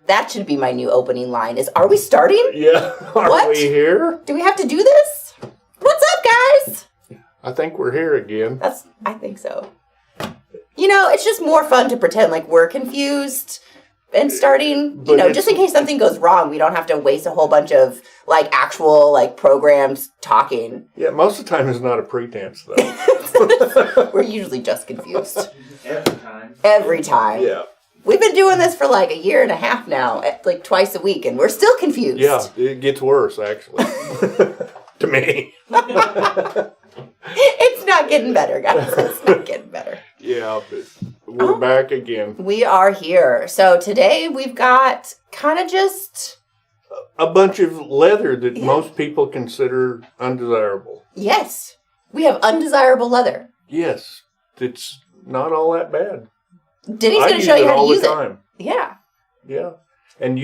That should be my new opening line is, are we starting? Yeah. Are we here? Do we have to do this? What's up, guys? I think we're here again. I think so. You know, it's just more fun to pretend like we're confused and starting, just in case something goes wrong, we don't have to waste a whole bunch of, like, actual, like, programs talking. Yeah, most of the time it's not a pretense, though. We're usually just confused. Every time. Yeah. We've been doing this for, like, 1.5 years now, like, twice a week, and we're still confused. Yeah, it gets worse, actually. To me. It's not getting better, guys. It's not getting better. Yeah, but we're back again. We are here. So today we've got kind of just a bunch of leather that most people consider undesirable. Yes. We have undesirable leather. Yes. It's not all that bad. Denny's going to show you how to use it. Time. Yeah. Yeah. And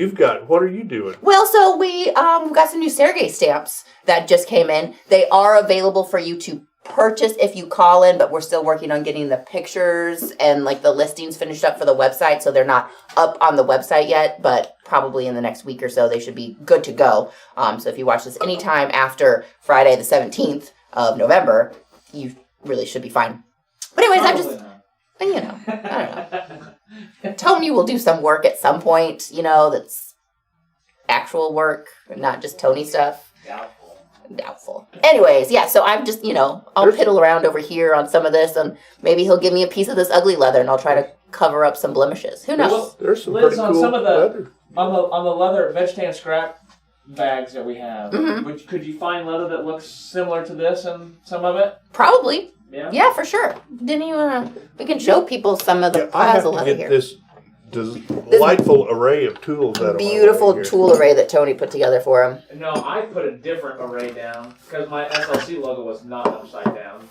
what are you doing? Well, so we got some new Sergey stamps that just came in. They are available for you to purchase if you call in, but we're still working on getting the pictures and like the listings finished up for the website, so they're not up on the website yet, but probably in the next week or so they should be good to go. So if you watch this anytime after Friday the 17th of November, you really should be fine. But anyways, I don't know. Tony will do some work at some point, that's actual work, not just Tony stuff. Doubtful. Anyways, yeah, so I'm just, I'll piddle around over here on some of this, and maybe he'll give me a piece of this ugly leather, and I'll try to cover up some blemishes. Who knows? There's some Liz, pretty on cool some of the leather. on the leather veg-tan scrap bags that we have, Mm-hmm. could you find leather that looks similar to this and some of it? Probably. Yeah. Yeah, for sure. Didn't you we can show people some of the I have piles of to leather get here. this delightful array of tools out of my Beautiful way here. tool array that Tony put together for him. No, I put a different array down because my SLC logo was not upside down.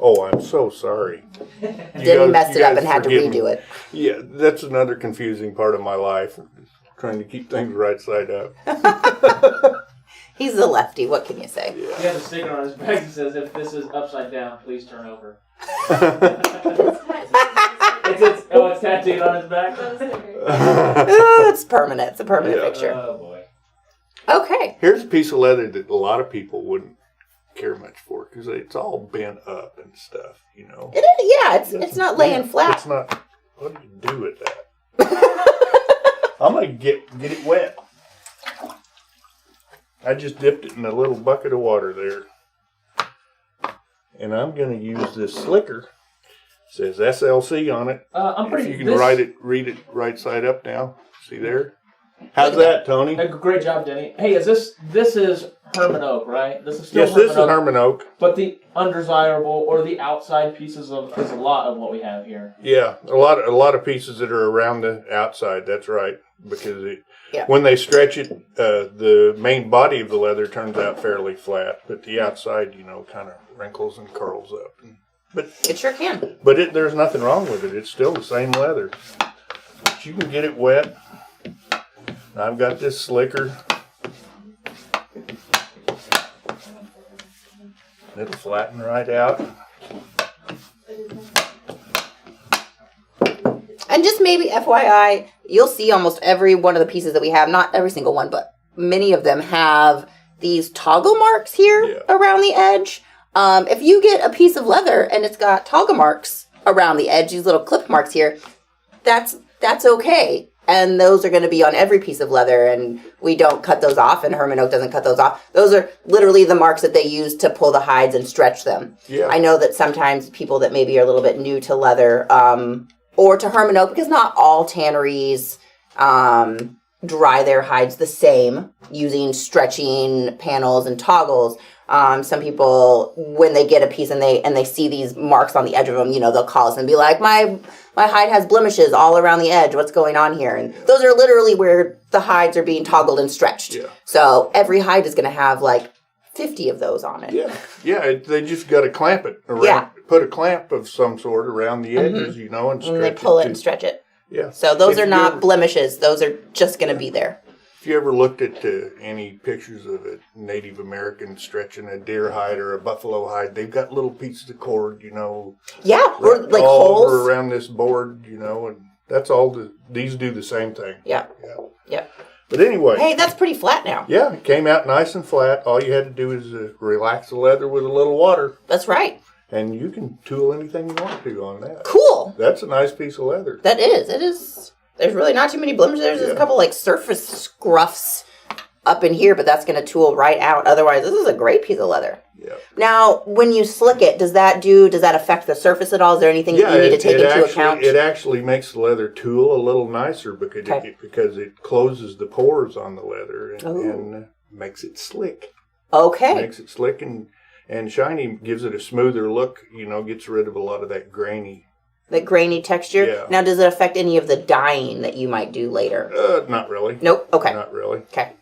Oh, I'm so sorry. Denny messed it up and had to redo it. Yeah, that's another confusing part of my life. Trying to keep things right side up. He's a lefty. What can you say? He has a sticker on his bag that says, "If this is upside down, please turn over." It's tattooed on his back. It's permanent. It's a permanent picture. Oh boy. Okay. Here's a piece of leather that a lot of people wouldn't care much for because it's all bent up and stuff, It is, yeah, it's not laying flat. It's not. What do you do with that? I'm gonna get it wet. I just dipped it in a little bucket of water there, and I'm gonna use this slicker. It says SLC on it. If you can read it right side up now. See there? How's that, Tony? Great job, Denny. Hey, this is Herman oak, right? This is still Yes, this is Herman oak. But the undesirable or the outside pieces is a lot of what we have here. Yeah, a lot of pieces that are around the outside. That's right, because when they stretch it, the main body of the leather turns out fairly flat, but the outside, kind of wrinkles and curls up. But it sure can. But there's nothing wrong with it. It's still the same leather. But you can get it wet. I've got this slicker. It'll flatten right out. And just maybe FYI, you'll see almost every one of the pieces that we have, not every single one, but many of them have these toggle marks here around the edge. If you get a piece of leather and it's got toggle marks around the edge, these little clip marks here, that's okay. And those are going to be on every piece of leather, and we don't cut those off, and Herman Oak doesn't cut those off. Those are literally the marks that they use to pull the hides and stretch them. Yeah. I know that sometimes people that maybe are a little bit new to leather, or to Herman Oak, because not all tanneries dry their hides the same using stretching panels and toggles. Some people, when they get a piece and they see these marks on the edge of them, they'll call us and be like, my hide has blemishes all around the edge. What's going on here? And those are literally where the hides are being toggled and stretched. Yeah. So every hide is going to have like 50 of those on it. Yeah. They just got to clamp it around. Yeah. Put a clamp of some sort around the edges, and stretch it. And they pull it and stretch it. Yeah. So those are not blemishes. Those are just going to be there. If you ever looked at any pictures of a Native American stretching a deer hide or a buffalo hide, they've got little pieces of cord, Yeah, or like all holes over around this board, and That's all. These do the same thing. Yeah. Yeah. Yep. But anyway. Hey, that's pretty flat now. Yeah, it came out nice and flat. All you had to do is relax the leather with a little water. That's right. And you can tool anything you want to on that. Cool. That's a nice piece of leather. That is. It is. There's really not too many blemishes. There's just a couple like surface scruffs up in here, but that's going to tool right out. Otherwise, this is a great piece of leather. Yeah. Now, when you slick it, does that affect the surface at all? Is there anything that you need to take into account? It actually makes the leather tool a little nicer because it closes the pores on the leather and makes it slick. Okay. Makes it slick and shiny, gives it a smoother look, gets rid of a lot of that grainy. The grainy texture? Yeah. Now, does it affect any of the dyeing that you might do later? Not really. Nope. Okay. Not really. Okay.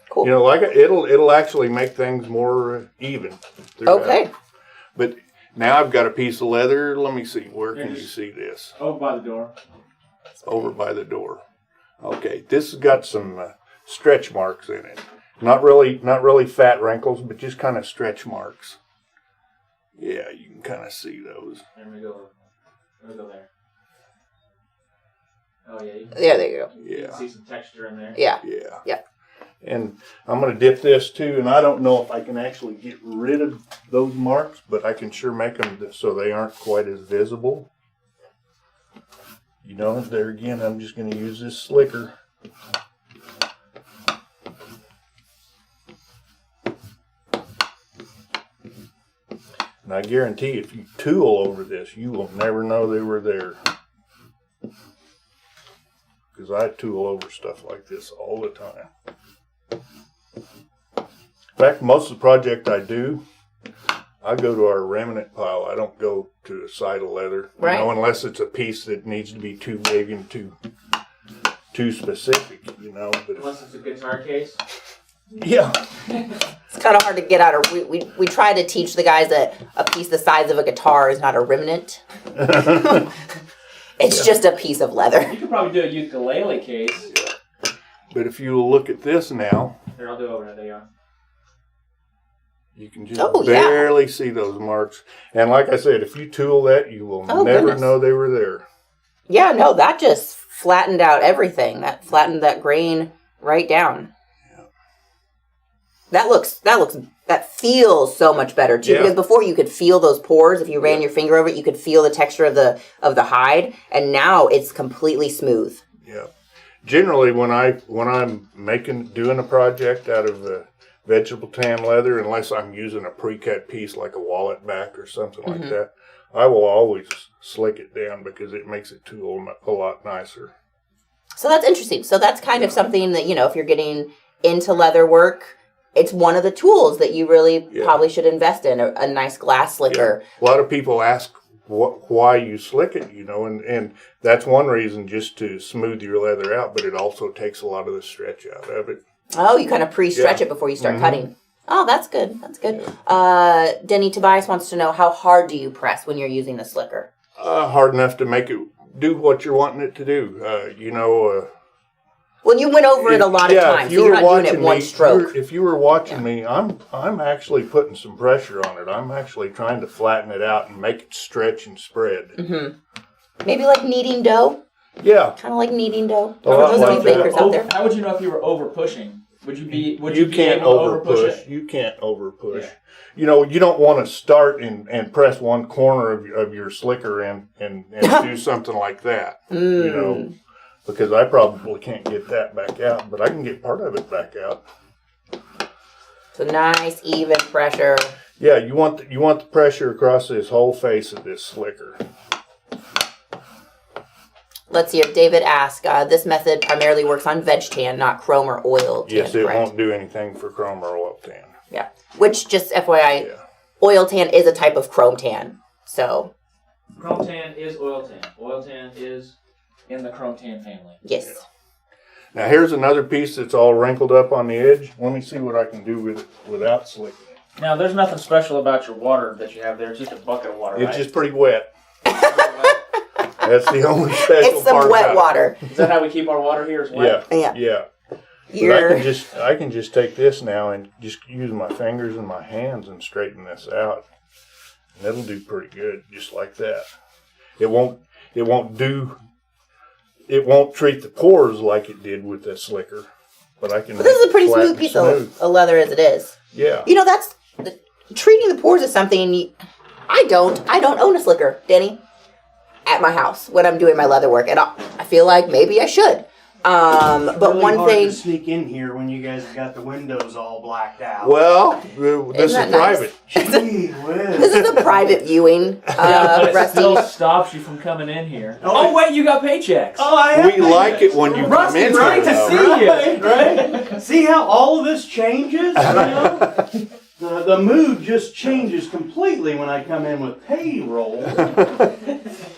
Cool. It'll actually make things more even. Okay. But now I've got a piece of leather. Let me see. Where can you see this? Over by the door. Over by the door. Okay. This has got some stretch marks in it. Not really fat wrinkles, but just kind of stretch marks. Yeah, you can kind of see those. There we go. There we go there. Oh yeah. There you go. You can see some texture in there. Yeah. Yeah. Yeah. And I'm going to dip this too, and I don't know if I can actually get rid of those marks, but I can sure make them so they aren't quite as visible. There again, I'm just going to use this slicker. And I guarantee if you tool over this, you will never know they were there. Because I tool over stuff like this all the time. In fact, most of the project I do, I go to our remnant pile. I don't go to a side of leather. Right. Unless it's a piece that needs to be too big and too specific, But unless it's a guitar case. Yeah. It's kind of hard to get out of. We try to teach the guys that a piece the size of a guitar is not a remnant. It's just a piece of leather. You could probably do a ukulele case. But if you look at this now. Here, I'll do it over there. There you are. You can just barely see those marks. And like I said, if you tool that, you will never know they were there. Yeah, no, that just flattened out everything. That flattened that grain right down. Yeah. That feels so much better too. Yeah. Because before you could feel those pores. If you ran your finger over it, you could feel the texture of the hide. And now it's completely smooth. Yeah. Generally, when I'm doing a project out of vegetable tan leather, unless I'm using a pre-cut piece like a wallet back or something like that, I will always slick it down because it makes it tool a lot nicer. So that's interesting. So that's kind of something that, if you're getting into leather work, it's one of the tools that you really probably should invest in, a nice glass slicker. Yeah. A lot of people ask why you slick it, and that's one reason, just to smooth your leather out, but it also takes a lot of the stretch out of it. Oh, you kind of pre-stretch it before you start cutting. Oh, that's good. That's good. Yeah. Denny, Tobias wants to know, how hard do you press when you're using the slicker? Hard enough to make it do what you're wanting it to do. Well, you went over it a lot of times, so you're not doing it one stroke. If you were watching me, I'm actually putting some pressure on it. I'm actually trying to flatten it out and make it stretch and spread. Mm-hmm. Maybe like kneading dough? Yeah. Kind of like kneading dough. For those of you bakers out there. How would you know if you were over pushing? You can't over push. You can't over push. Yeah. You don't want to start and press one corner of your slicker and do something like that. Because I probably can't get that back out, but I can get part of it back out. So nice, even pressure. Yeah, you want the pressure across this whole face of this slicker. Let's see if David asked, this method primarily works on veg-tan, not chrome or oil tan. Yes, it won't do anything for chrome or oil tan. Yeah, which, just FYI, oil tan is a type of chrome tan. So chrome tan is oil tan. Oil tan is in the chrome tan family. Yes. Yeah. Now here's another piece that's all wrinkled up on the edge. Let me see what I can do with it without slicking it. Now there's nothing special about your water that you have there. It's just a bucket of water, It's just pretty wet. That's the only special part. It's some wet water. Is that how we keep our water here? Is wet? Yeah. But I can just take this now and just use my fingers and my hands and straighten this out. And it'll do pretty good, just like that. It won't do it won't treat the pores like it did with the slicker. But I can. But this is a pretty smooth piece of leather as it is. Yeah. You know, that's treating the pores is something. I don't own a slicker, Denny, at my house when I'm doing my leather work, and I feel like maybe I should. But really one hard thing to sneak in here when you guys have got the windows all blacked out. Well, this is private. Gee whiz. this is a private viewing. But it Rusty. still stops you from coming in here. Oh, Wait, you got paychecks. Oh, I have We like it when you come Rusty, in great here, to though. see you. Right? See how all of this changes? You know? The mood just changes completely when I come in with payroll.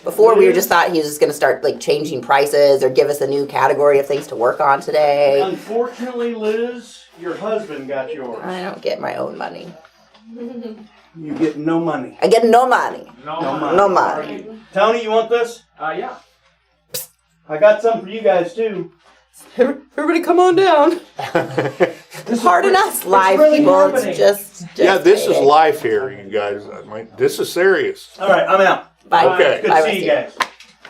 Before we were just thought he was just going to start like changing prices or give us a new category of things to work on today. Unfortunately, Liz, your husband got yours. I don't get my own money. You get no money. I get no money. No money. Tony, you want this? Yeah. I got some for you guys too. Everybody come on down. Pardon us, live really people. happening? It's just Yeah, this is kidding. life here, you guys. This is serious. All right, I'm out. Bye. Okay. Good Bye, to see you guys.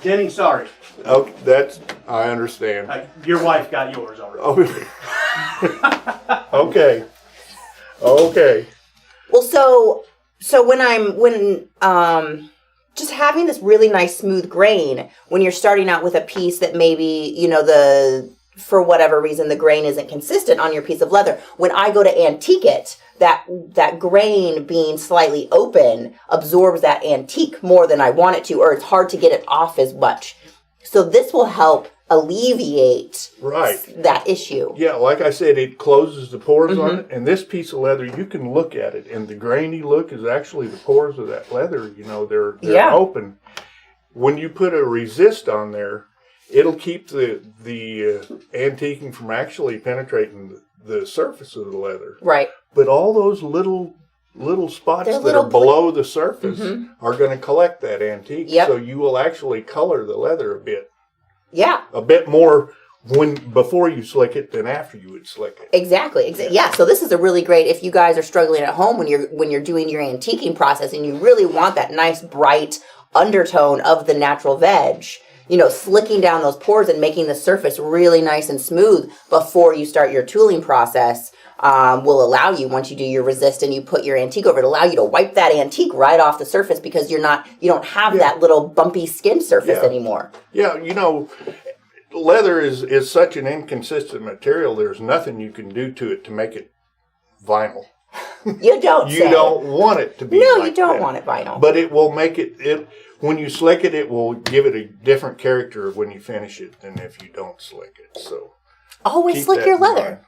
Denny, sorry. Okay, I understand. Your wife got yours already. Oh. Okay. Okay. Well, so when just having this really nice smooth grain when you're starting out with a piece that maybe, you know, for whatever reason the grain isn't consistent on your piece of leather. When I go to antique it, that grain being slightly open absorbs that antique more than I want it to, or it's hard to get it off as much. So this will help alleviate that issue. Yeah, like I said, it closes the pores on it. And this piece of leather, you can look at it, and the grainy look is actually the pores of that leather. You know, they're open. When you put a resist on there, it'll keep the antiquing from actually penetrating the surface of the leather. Right. But all those little spots that are below the surface are going to collect that antique. Yep. So you will actually color the leather a bit. Yeah. A bit more before you slick it than after you would slick it. Exactly. Yeah. So this is a really great if you guys are struggling at home when you're doing your antiquing process and you really want that nice bright undertone of the natural veg. You know, slicking down those pores and making the surface really nice and smooth before you start your tooling process will allow you, once you do your resist and you put your antique over it, allow you to wipe that antique right off the surface because you don't have that little bumpy skin surface anymore. Yeah, you know, leather is such an inconsistent material. There's nothing you can do to it to make it vinyl. You don't. You don't want it to be. No, like you don't that. want it vinyl. But it will make it. When you slick it, it will give it a different character when you finish it than if you don't slick it. So always keep slick that your in leather. mind.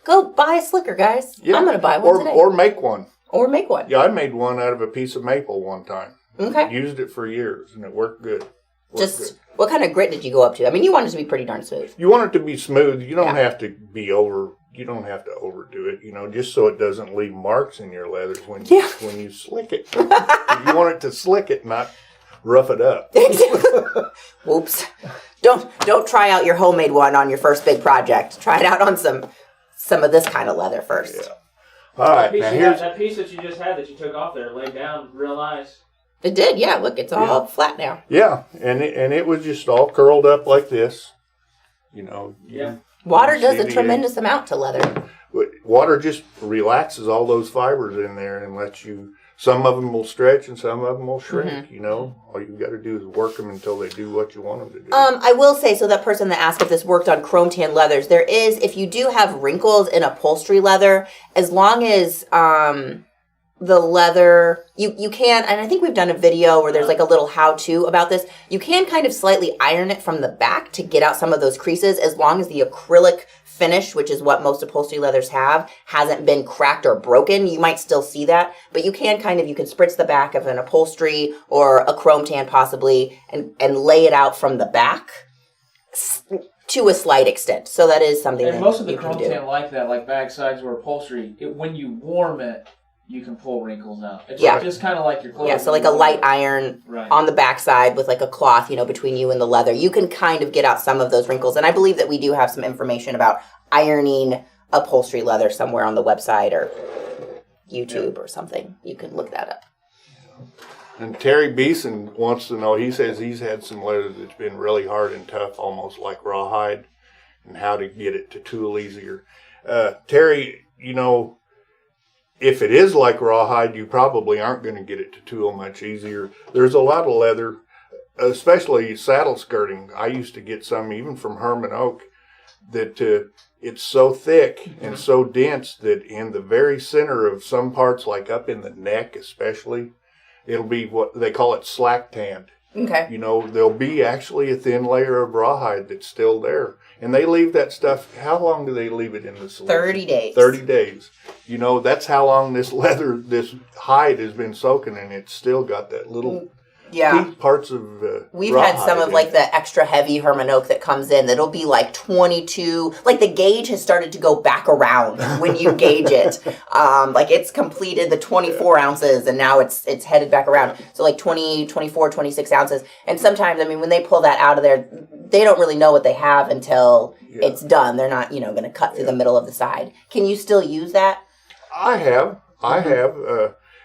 Go buy a slicker, guys. Yeah. I'm going to buy one today. Or make one. Or make one. Yeah, I made one out of a piece of maple one time. Okay. Used it for years, and it worked good. What kind of grit did you go up to? I mean, you want it to be pretty darn smooth. You want it to be smooth. You don't have to be over. You don't have to overdo it. You know, just so it doesn't leave marks in your leathers when you slick it. You want it to slick it, not rough it up. Whoops. Don't try out your homemade one on your first big project. Try it out on some of this kind of leather first. Yeah. All right. Now That piece that you just had that you took off there laid down real nice. It did, yeah. Look, it's all flat now. Yeah, and it was just all curled up like this. You know. Yeah. Water does a tremendous amount to leather. Water just relaxes all those fibers in there and lets you. Some of them will stretch and some of them will shrink. You know, all you've got to do is work them until they do what you want them to do. I will say, so that person that asked if this worked on chrome tan leathers, there is, if you do have wrinkles in upholstery leather, as long as the leather, you can, and I think we've done a video where there's like a little how-to about this, you can kind of slightly iron it from the back to get out some of those creases as long as the acrylic finish, which is what most upholstery leathers have, hasn't been cracked or broken. You might still see that, but you can spritz the back of an upholstery or a chrome tan possibly and lay it out from the back to a slight extent. So that is something that most of the you can chrome do. tan like that, like bag sides or upholstery, when you warm it, you can pull wrinkles out. It's just kind of like your clothes. Yeah, so like a light iron on the backside with like a cloth, between you and the leather. You can kind of get out some of those wrinkles. And I believe that we do have some information about ironing upholstery leather somewhere on the website or YouTube or something. You can look that up. And Terry Beeson wants to know, he says he's had some leather that's been really hard and tough, almost like rawhide, and how to get it to tool easier. Terry, you know, if it is like rawhide, you probably aren't going to get it to tool much easier. There's a lot of leather, especially saddle skirting. I used to get some even from Herman Oak that it's so thick and so dense that in the very center of some parts, like up in the neck especially, it'll be what they call it slack tanned. Okay. You know, there'll be actually a thin layer of rawhide that's still there. And they leave that stuff, how long do they leave it in the solution? 30 days. 30 days. You know, that's how long this leather, this hide has been soaking, and it's still got that little parts of We've had some of like it. the extra heavy Herman Oak that comes in that'll be like 22, like the gauge has started to go back around when you gauge it. Like it's completed the 24 ounces and now it's headed back around. So like 20, 24, 26 ounces. And sometimes, I mean, when they pull that out of there, they don't really know what they have until it's done. They're not, you know, going to cut through the middle of the side. Can you still use that? I have.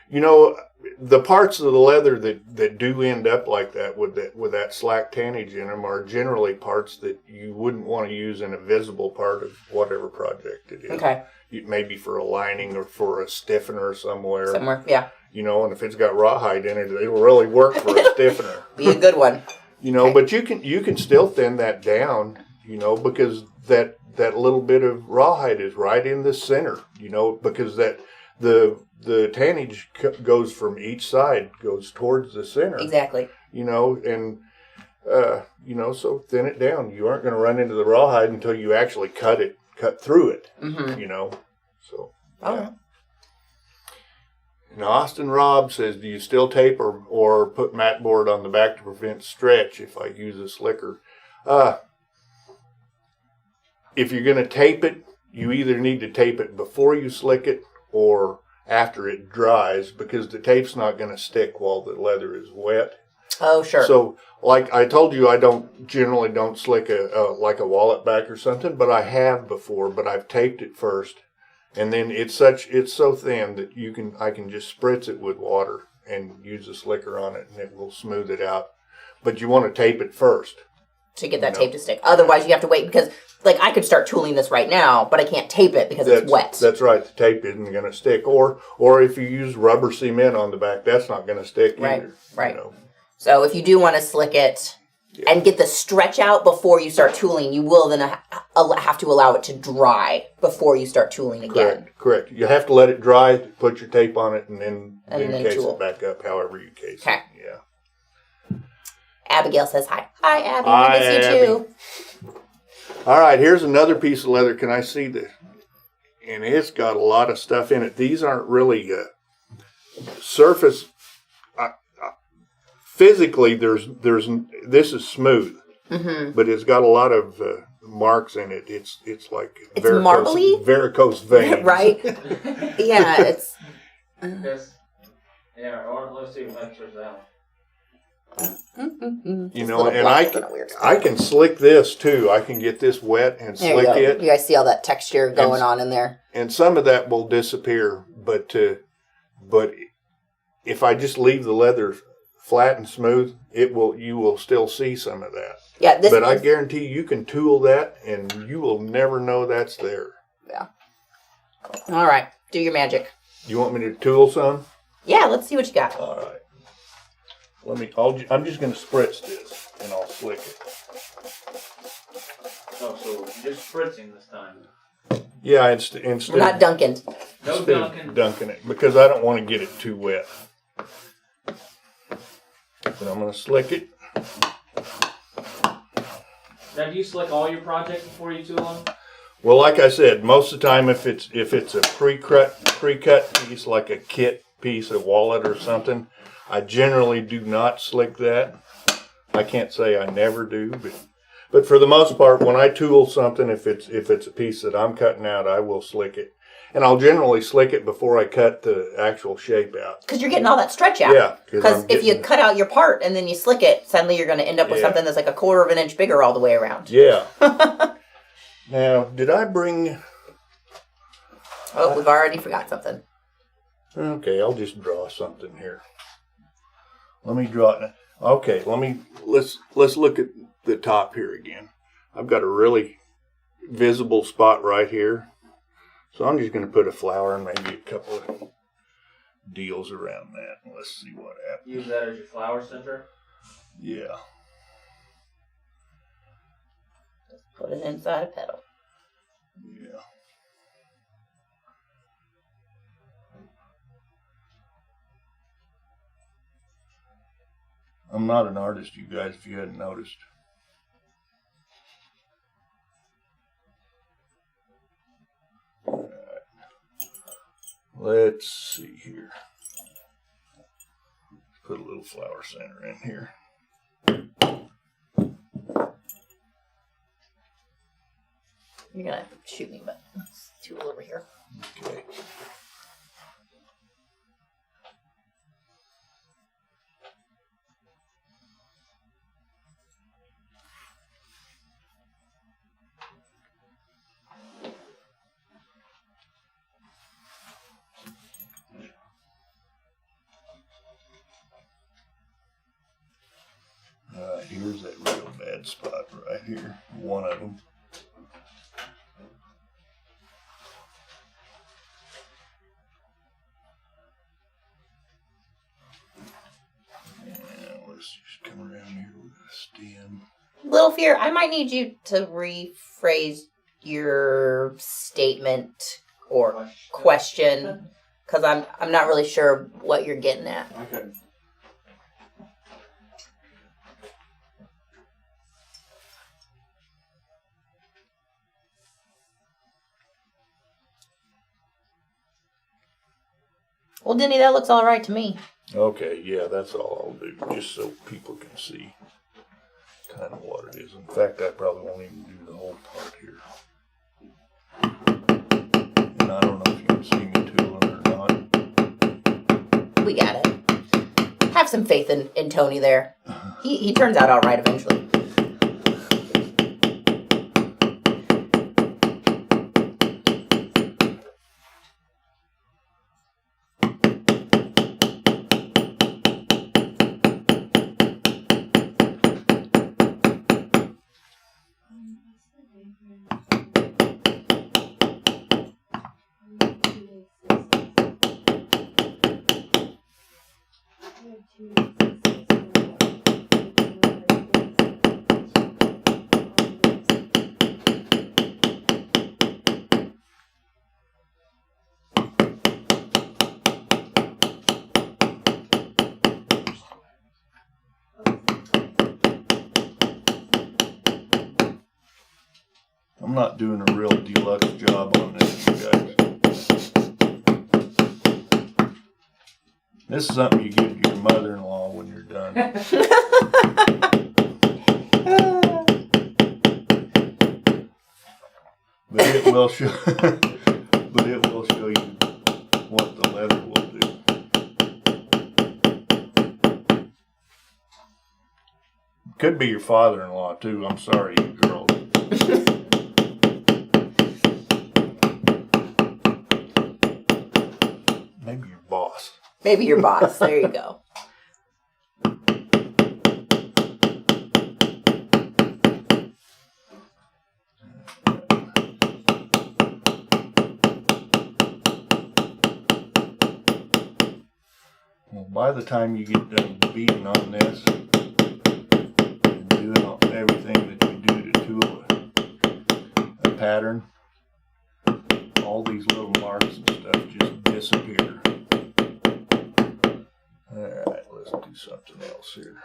You know, the parts of the leather that do end up like that with that slack tannage in them are generally parts that you wouldn't want to use in a visible part of whatever project it is. Okay. Maybe for a lining or for a stiffener somewhere. Somewhere, yeah. You know, and if it's got rawhide in it, it'll really work for a stiffener. Be a good one. You know, but you can still thin that down, you know, because that little bit of rawhide is right in the center, you know, because that the tannage goes from each side, goes towards the center. Exactly. You know, and, you know, so thin it down. You aren't going to run into the rawhide until you actually cut through it, you know. So, Oh. And Austin Robb says, do you still tape or put mat board on the back to prevent stretch if I use a slicker? If you're going to tape it, you either need to tape it before you slick it or after it dries, because the tape's not going to stick while the leather is wet. Oh, sure. So, like I told you, I generally don't slick like a wallet back or something, but I have before. But I've taped it first, and then it's so thin that I can just spritz it with water and use a slicker on it, and it will smooth it out. But you want to tape it first to get that tape to stick. Otherwise, you have to wait because, like, I could start tooling this right now, but I can't tape it because it's wet. That's right. The tape isn't going to stick. Or if you use rubber cement on the back, that's not going to stick either. Right. You know? So if you do want to slick it and get the stretch out before you start tooling, you will then have to allow it to dry before you start tooling again. Correct. You have to let it dry, put your tape on it, and then case tool it back up however you case it. Okay. Yeah. Abigail says hi. Hi, Abby. Hi, I miss you too. All right, here's another piece of leather. Can I see the? And it's got a lot of stuff in it. These aren't really surface. Physically, this is smooth, but it's got a lot of marks in it. It's like it's marbly, varicose veins, right? Yeah, it's. Yeah, or let's see if pictures out. You know, and I can slick this too. I can get this wet and slick it. You guys see all that texture going on in there. And some of that will disappear, but if I just leave the leather flat and smooth, you will still see some of that. Yeah, but I guarantee you can tool that, and you will never know that's there. Yeah. All right, do your magic. You want me to tool some? Yeah, let's see what you got. All right. I'm just going to spritz this, and I'll slick it. Oh, so you're spritzing this time. Yeah, instead We're not dunking. No instead dunking. of dunking it, because I don't want to get it too wet. But I'm going to slick it. Now, do you slick all your projects before you tool them? Well, like I said, most of the time, if it's a pre-cut piece, like a kit piece, a wallet or something, I generally do not slick that. I can't say I never do, but for the most part, when I tool something, if it's a piece that I'm cutting out, I will slick it. And I'll generally slick it before I cut the actual shape out. Because you're getting all that stretch out. Yeah. Because if you cut out your part and then you slick it, suddenly you're going to end up with something that's like 1/4 of an inch bigger all the way around. Yeah. Now, did I bring... Oh, we've already forgot something. Okay, I'll just draw something here. Let me draw it. Okay, let's look at the top here again. I've got a really visible spot right here. So I'm just going to put a flower and maybe a couple of deals around that. Let's see what happens. Use that as your flower center? Yeah. Put it inside a petal. Yeah. I'm not an artist, you guys, if you hadn't noticed. All right. Let's see here. Put a little flower center in here. You're going to shoot me, but let's tool over here. Okay. Here's that real bad spot right here. One of them. And let's just come around here with a stem. Little Fear, I might need you to rephrase your statement or question because I'm not really sure what you're getting at. Okay. Well, Denny, that looks all right to me. Okay, yeah, that's all I'll do, just so people can see kind of what it is. In fact, I probably won't even do the whole part here. And I don't know if you can see me tooling or not. We got it. Have some faith in Tony there. He turns out all right eventually. I'm not doing a real deluxe job on this, you guys. This is something you give to your mother-in-law when you're done. But it will show you what the leather will do. Could be your father-in-law too. I'm sorry, you girls. Maybe your boss. Maybe your boss. There you go. Well, by the time you get done beating on this and doing everything that you do to tool a pattern, all these little marks and stuff just disappear. Alright, let's do something else here.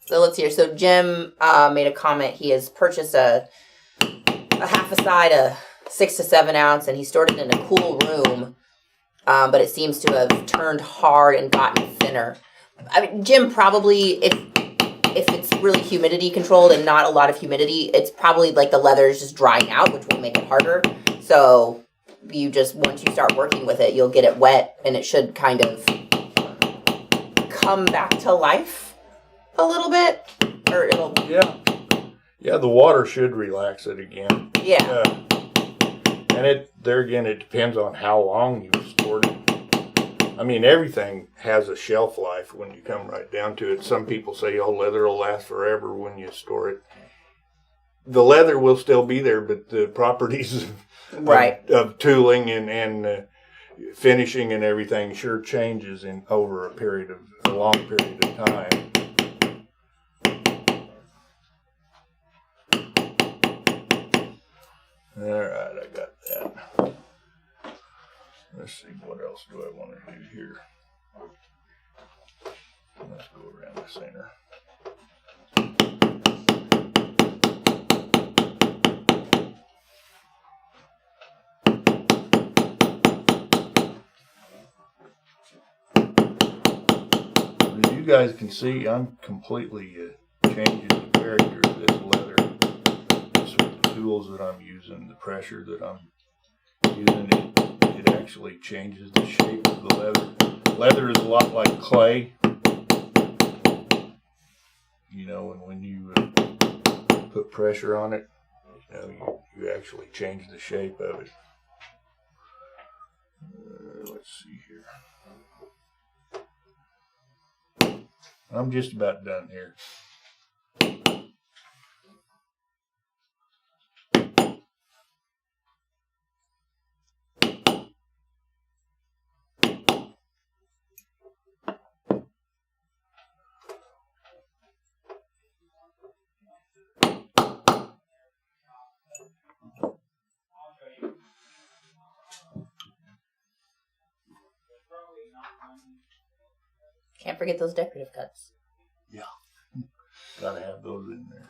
So let's hear. So Jim made a comment. He has purchased a half a side, a 6 to 7 ounce, and he stored it in a cool room. But it seems to have turned hard and gotten thinner. I mean, Jim probably, if it's really humidity controlled and not a lot of humidity, it's probably like the leather is just drying out, which will make it harder. So you just, once you start working with it, you'll get it wet and it should kind of come back to life a little bit. Or it'll... Yeah, the water should relax it again. Yeah. And there again, it depends on how long you've stored it. I mean, everything has a shelf life when you come right down to it. Some people say, oh, leather will last forever when you store it. The leather will still be there, but the properties of tooling and finishing and everything sure changes over a long period of time. All right, I got that. Let's see, what else do I want to do here? Let's go around the center. As you guys can see, I'm completely changing the character of this leather. Just with the tools that I'm using, the pressure that I'm using, it actually changes the shape of the leather. Leather is a lot like clay. You know, and when you put pressure on it, you actually change the shape of it. Let's see here. I'm just about done here. Can't forget those decorative cuts. Yeah. Gotta have those in there.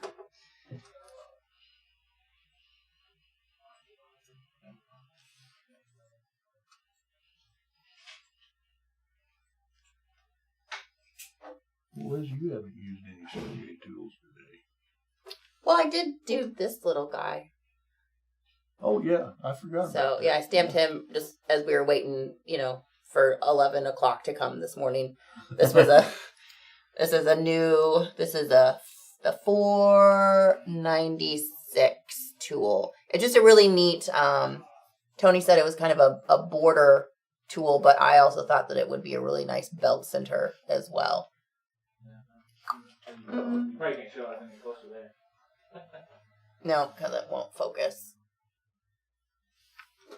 Liz, you haven't used any survey tools today. Well, I did do this little guy. Oh, yeah. I forgot about that. I stamped him just as we were waiting, for 11 o'clock to come this morning. This was this is a 496 tool. It's just a really neat, Tony said it was kind of a border tool, but I also thought that it would be a really nice belt center as well. You probably can't show it any closer there. No, because it won't focus.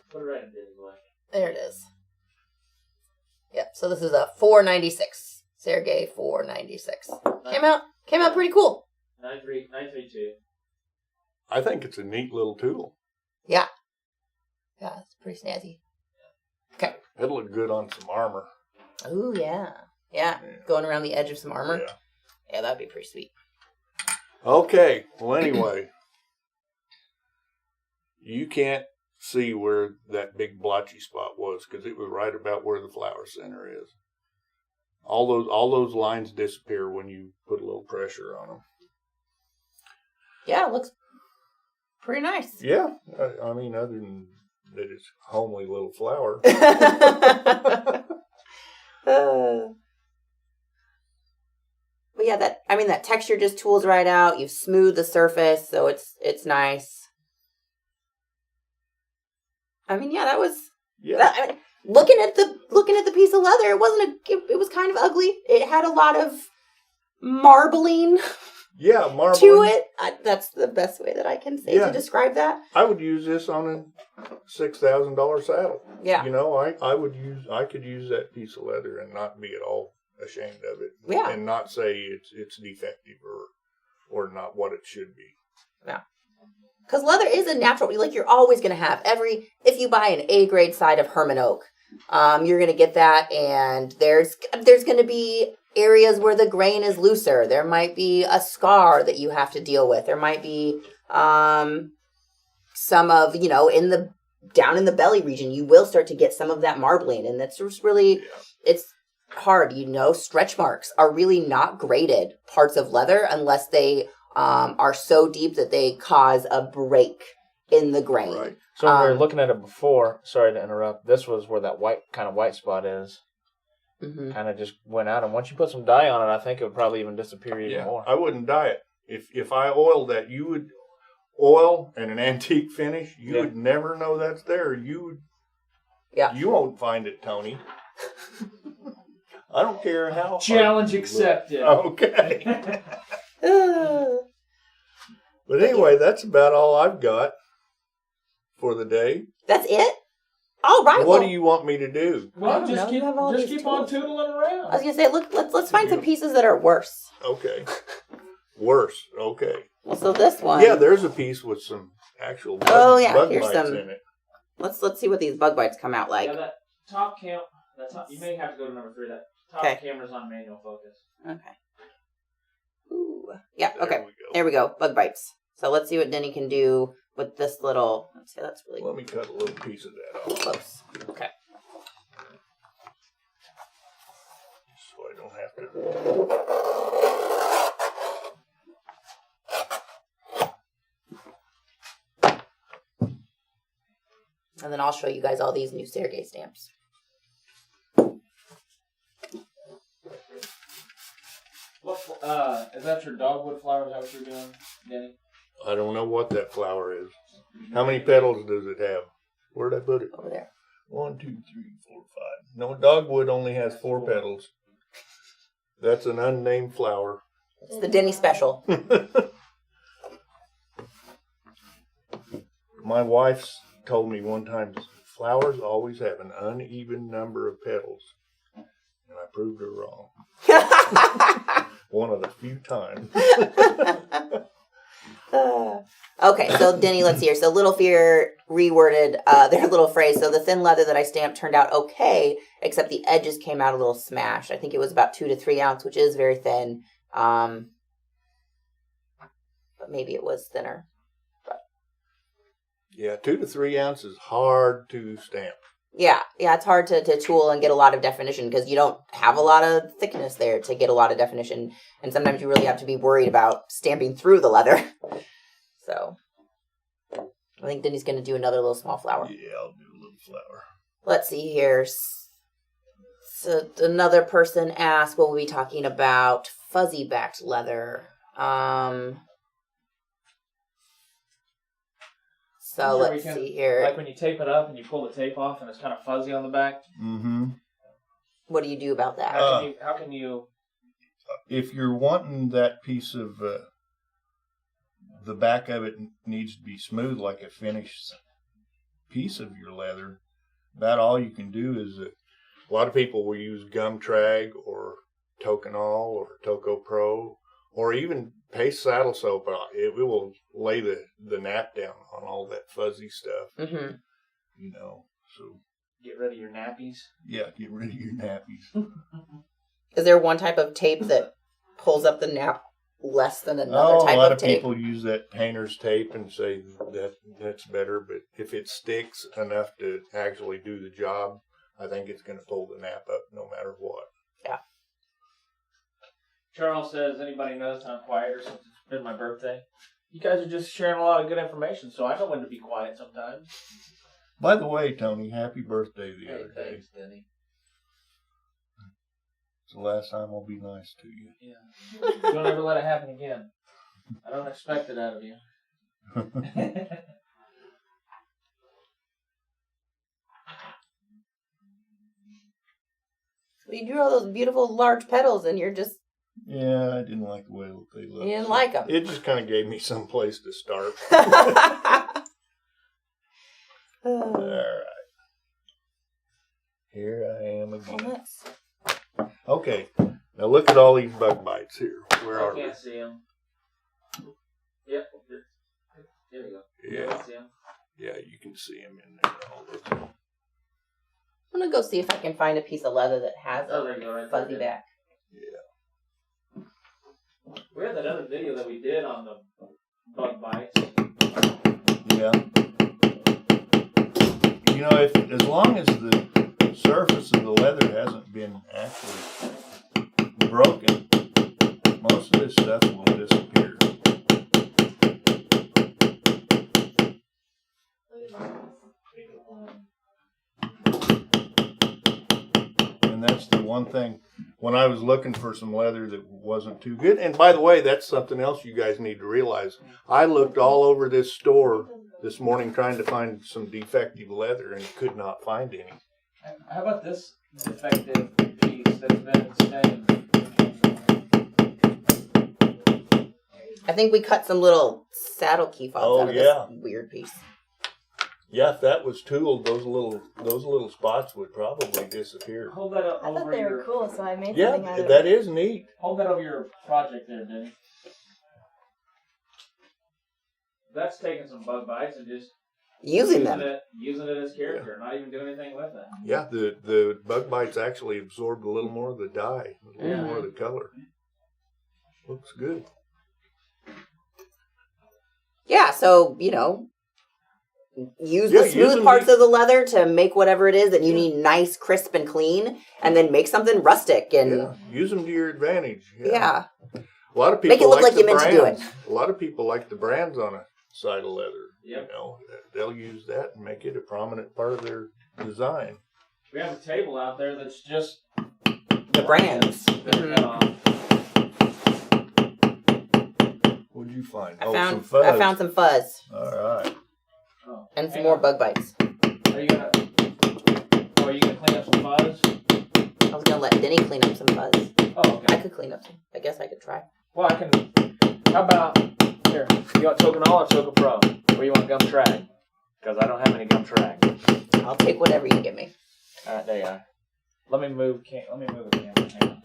Put it right in Denny's way. There it is. Yep, so this is a 496. Sergey 496. Came out pretty cool. 932. I think it's a neat little tool. Yeah. Yeah, it's pretty snazzy. Okay. It'll look good on some armor. Oh, yeah. Yeah. Going around the edge of some armor. Yeah. Yeah, that'd be pretty sweet. Okay. Well, anyway, you can't see where that big blotchy spot was because it was right about where the flower center is. All those lines disappear when you put a little pressure on them. Yeah, it looks pretty nice. Yeah. I mean, other than that it's a homely little flower. But yeah, that texture just tools right out. You've smoothed the surface, so it's nice. I mean, yeah, that was. Yeah. Looking at the piece of leather, it was kind of ugly. It had a lot of marbling. Yeah, marbling to it. That's the best way that I can say to describe that. I would use this on a $6,000 saddle. Yeah. I could use that piece of leather and not be at all ashamed of it. Yeah. And not say it's defective or not what it should be. Yeah. Because leather is a natural, like you're always going to have if you buy an A-grade side of Herman Oak, you're going to get that, and there's going to be areas where the grain is looser. There might be a scar that you have to deal with. There might be some of, down in the belly region, you will start to get some of that marbling, and that's just really, it's hard. Stretch marks are really not graded parts of leather unless they are so deep that they cause a break in the grain. Right. So when we were looking at it before, sorry to interrupt, this was where that white spot is. Mm-hmm. Kind of just went out, and once you put some dye on it, I think it would probably even disappear even more. I wouldn't dye it. If I oiled that, you would oil and an antique finish, you would never know that's there. You won't find it, Tony. I don't care how hard Challenge you look. accepted. Okay. But anyway, that's about all I've got for the day. That's it? All right. What do you want me to do? Well, just keep on tootling around. I was gonna say, look, let's find some pieces that are worse. Okay. Worse. Okay. Well, so this one. Yeah, there's a piece with some actual bug here's bites some. in it. Let's see what these bug bites come out like. Yeah, that top cam. You may have to go to number 3. That top camera's on manual focus. Okay. Ooh. Yeah. There Okay. we go. There we go. Bug bites. So let's see what Denny can do with this little. Let's see. That's really Let me cut a little piece of that off. close. Okay. So I don't have to. And then I'll show you guys all these new Sergey stamps. What? Is that your dogwood flower? Is that what you're doing, Denny? I don't know what that flower is. How many petals does it have? Where'd I put it? Over there. 1, 2, 3, 4, 5. No, dogwood only has 4 petals. That's an unnamed flower. It's the Denny special. My wife's told me one time, flowers always have an uneven number of petals. And I proved her wrong. One of the few times. Okay, so Denny, let's see here. So Little Fear reworded their little phrase. So the thin leather that I stamped turned out okay, except the edges came out a little smashed. I think it was about 2 to 3 ounce, which is very thin. But maybe it was thinner. Yeah, 2 to 3 ounces hard to stamp. Yeah, it's hard to tool and get a lot of definition because you don't have a lot of thickness there to get a lot of definition. And sometimes you really have to be worried about stamping through the leather. So I think Denny's going to do another little small flower. Yeah, I'll do a little flower. Let's see here. So another person asked, will we be talking about fuzzy backed leather? So let's see here. Like when you tape it up and you pull the tape off and it's kind of fuzzy on the back. Mm-hmm. What do you do about that? How can you? If you're wanting that piece of, the back of it needs to be smooth like a finished piece of your leather, about all you can do is, a lot of people will use gum trag or Toconol or Toco Pro or even paste saddle soap. It will lay the nap down on all that fuzzy stuff. Mm-hmm. You know, so Get rid of your nappies. yeah, get rid of your nappies. Is there one type of tape that pulls up the nap less than another type a lot of tape? People use that painter's tape and say that's better, but if it sticks enough to actually do the job, I think it's going to pull the nap up no matter what. Yeah. Charles says, anybody noticed I'm quieter since it's been my birthday? You guys are just sharing a lot of good information, so I know when to be quiet sometimes. By the way, Tony, happy birthday the other day. Thanks, Denny. It's the last time I'll be nice to you. Yeah. Don't ever let it happen again. I don't expect it out of you. You drew all those beautiful large petals and you're just... Yeah, I didn't like the way they looked. You didn't like them. It just kind of gave me some place to start. All right. Here I am again. Okay, now look at all these bug bites here. Where are I they? can't see them. Yep. There we go. Yeah. I can see them. Yeah, you can see them in there. All those. I'm going to go see if I can find a piece of leather that has Oh, there you go, a right fuzzy there. back. Yeah. We had that other video that we did on the bug bites. Yeah. You know, as long as the surface of the leather hasn't been actually broken, most of this stuff will disappear. And that's the one thing, when I was looking for some leather that wasn't too good, and by the way, that's something else you guys need to realize. I looked all over this store this morning trying to find some defective leather and could not find any. How about this defective piece? that's been stained. I think we cut some little saddle key fobs out of yeah. this weird piece. Yeah, if that was tooled, those little spots would probably disappear. Hold that up I thought over they your... were cool, so I made Yeah, something out of that it. is neat. Hold that over your project there, Denny. That's taking some bug bites and just Using them. using it as character, not even doing anything with it. Yeah, the bug bites actually absorbed a little more of the dye, a little more of the color. Looks good. Yeah, so, use the smooth parts of the leather to make whatever it is that you need nice, crisp, and clean, and then make something rustic. And use them to your advantage. yeah. A lot of people Make it look like you meant to do it. A lot of people like the brands on a side of leather. Yep. They'll use that and make it a prominent part of their design. We have a table out there that's just The brands. that are cut off. What'd you find? I some fuzz. found some fuzz All right. Oh, and some hang more on. bug bites. Are you gonna clean up some fuzz? I was gonna let Denny clean up some fuzz. Oh, I okay. could clean up some. I guess I could try. Well, I can. How about here? You want Tokenol or Toka Pro? Or you want Gum Trag? Because I don't have any Gum Trag. I'll take whatever you give me. All right, there you are. Let me move the camera. Hang on.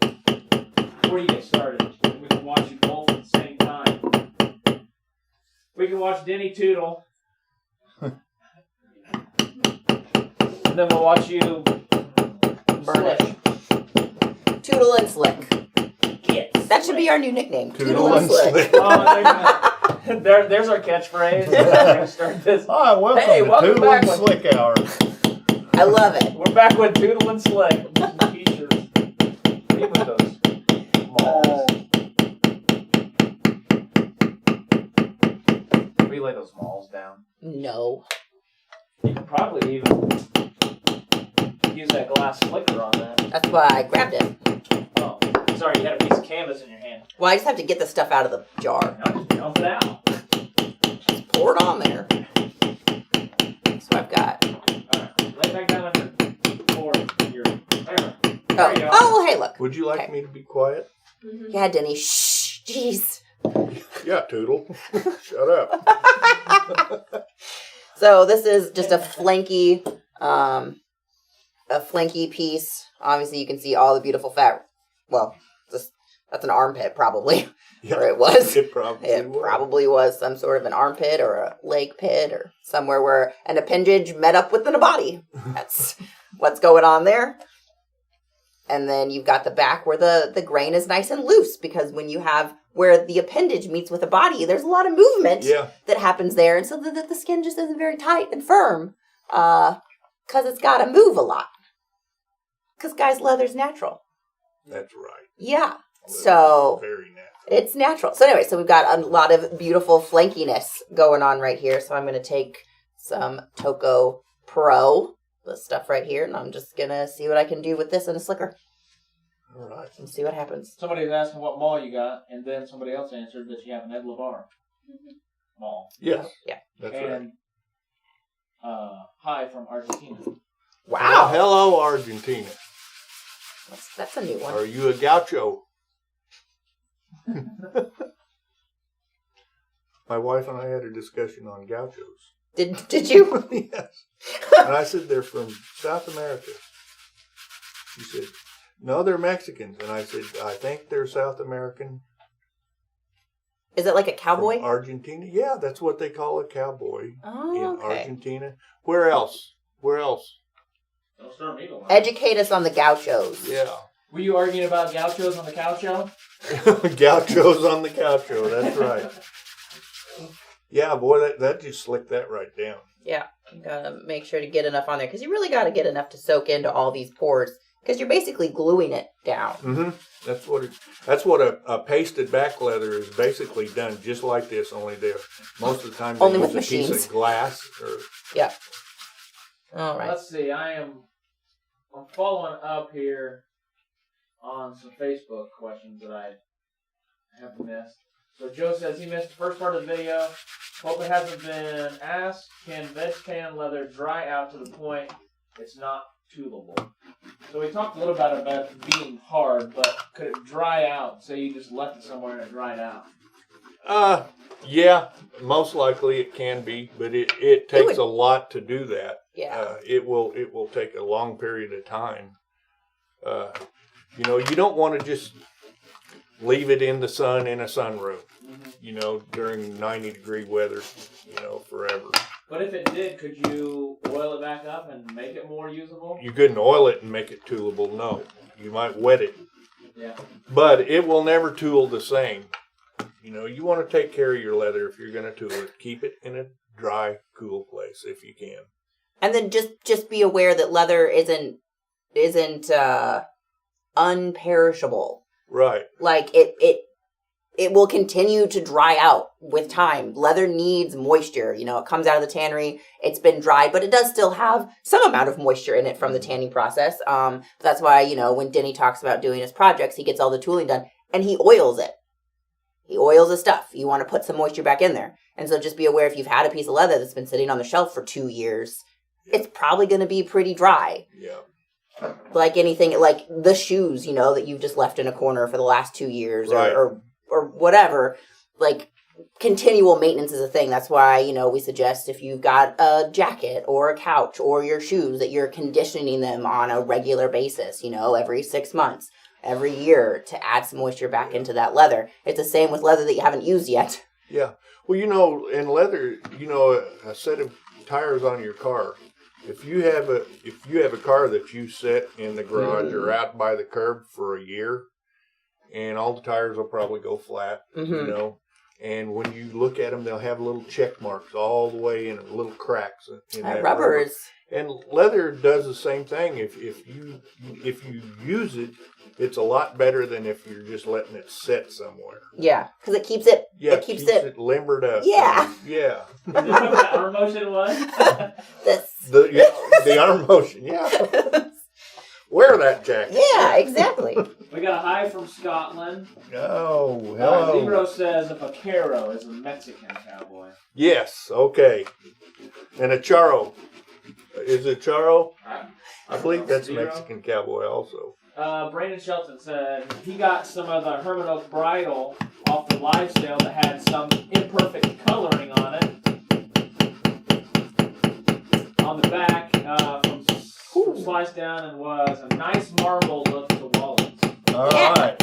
Before you get started, we can watch you both at the same time. We can watch Denny Toodle. And then we'll watch you Burn it. Toodle and Slick. That should be our new nickname. Toodle and Slick. Oh, there's our catchphrase. We're gonna start this. Hi, welcome Hey, to welcome Toodle back and with- Slick Hour. I love it. We're back with Toodle and Slick. Some t-shirts. Leave with those malls. We lay those malls down. No. You can probably even use that glass flicker on that. That's why I grabbed it. Oh, sorry, you had a piece of canvas in your hand. Well, I just have to get the stuff out of the jar. Now just dump it out. Just pour it on there. That's what I've got. Alright, lay back down on your floor. There you Oh, go. oh, hey, look. Would you like Okay. me to be quiet? Yeah, Denny. Shh. Jeez. Yeah, Toodle. Shut up. So this is just a flanky piece. Obviously, you can see all the beautiful fat. Well, that's an armpit, probably. Yeah, Or it was. It probably was some sort of an armpit or a leg pit or somewhere where an appendage met up with the body. That's what's going on there. And then you've got the back where the grain is nice and loose, because when you have where the appendage meets with the body, there's a lot of movement that happens there. And so the skin just isn't very tight and firm because it's got to move a lot. Because, guys, leather's natural. That's right. Yeah. So Very natural. it's natural. So anyway, so we've got a lot of beautiful flankiness going on right here. So I'm going to take some Toka Pro, this stuff right here, and I'm just going to see what I can do with this in a slicker All right. and see what happens. Somebody was asking what mall you got, and then somebody else answered that you have an Ed LeVar mall. Yes. Yeah. That's right. And hi from Argentina. Wow. Hello, Argentina. That's a new one. Are you a gaucho? My wife and I had a discussion on gauchos. Did you? Yes. And I said, they're from South America. She said, no, they're Mexicans. And I said, I think they're South American. Is it like a cowboy? From Argentina? Yeah, that's what they call a cowboy Oh, in okay. Argentina. Where else? Where else? Don't start me going. Educate us on the gauchos. Yeah. Were you arguing about gauchos on the couch show? Gauchos on the gaucho, that's right. Yeah, boy, that just slicked that right down. Yeah, you gotta make sure to get enough on there, because you really gotta get enough to soak into all these pores, because you're basically gluing it down. Mm-hmm. That's what a pasted back leather is basically done, just like this. Only most of the time they Only use with a piece machines. of glass. Or Yeah. All right. Let's see. I'm following up here on some Facebook questions that I have missed. So Joe says he missed the first part of the video. Hope it hasn't been asked. Can veg-tan leather dry out to the point it's not toolable? So we talked a little about it being hard, but could it dry out? Say you just left it somewhere and it dried out. Yeah, most likely it can be, but it takes a lot to do that. Yeah. It will take a long period of time. You know, you don't want to just leave it in the sun in a sunroom, you know, during 90-degree weather, you know, forever. But if it did, could you oil it back up and make it more usable? You couldn't oil it and make it toolable, no. You might wet it. Yeah. But it will never tool the same. You know, you want to take care of your leather if you're going to tool it. Keep it in a dry, cool place if you can. And then just be aware that leather isn't unperishable. Right. Like it will continue to dry out with time. Leather needs moisture. You know, it comes out of the tannery. It's been dried, but it does still have some amount of moisture in it from the tanning process. That's why, you know, when Denny talks about doing his projects, he gets all the tooling done and he oils it. He oils the stuff. You want to put some moisture back in there. And so just be aware if you've had a piece of leather that's been sitting on the shelf for 2 years, it's probably going to be pretty dry. Yeah. Like anything, like the shoes, you know, that you've just left in a corner for the last 2 years Right. or whatever. Like continual maintenance is a thing. That's why, you know, we suggest if you've got a jacket or a couch or your shoes that you're conditioning them on a regular basis, you know, every 6 months, every year to add some moisture back into that leather. It's the same with leather that you haven't used yet. Yeah. Well, you know, in leather, you know, a set of tires on your car. If you have a car that you set in the garage or out by the curb for a year, and all the tires will probably go flat, you know. And when you look at them, they'll have little check marks all the way in little cracks in that Rubber is. And leather does the same thing. If you use it, it's a lot better than if you're just letting it sit somewhere. Yeah, because it keeps it. Yeah, it keeps it limbered up. Yeah. Yeah. Is this what that arm motion was? The arm motion. Yeah. Wear that jacket. Yeah, exactly. We got a hi from Scotland. Oh, hello. Zero says a vaquero is a Mexican cowboy. Yes. Okay. And a charro. Is it charro? I believe that's a Zero. Mexican cowboy also. Brandon Shelton said he got some of the Herman Oak bridle off the live sale that had some imperfect coloring on it. On the back, from sliced down, and was a nice marble look to wallets. All right.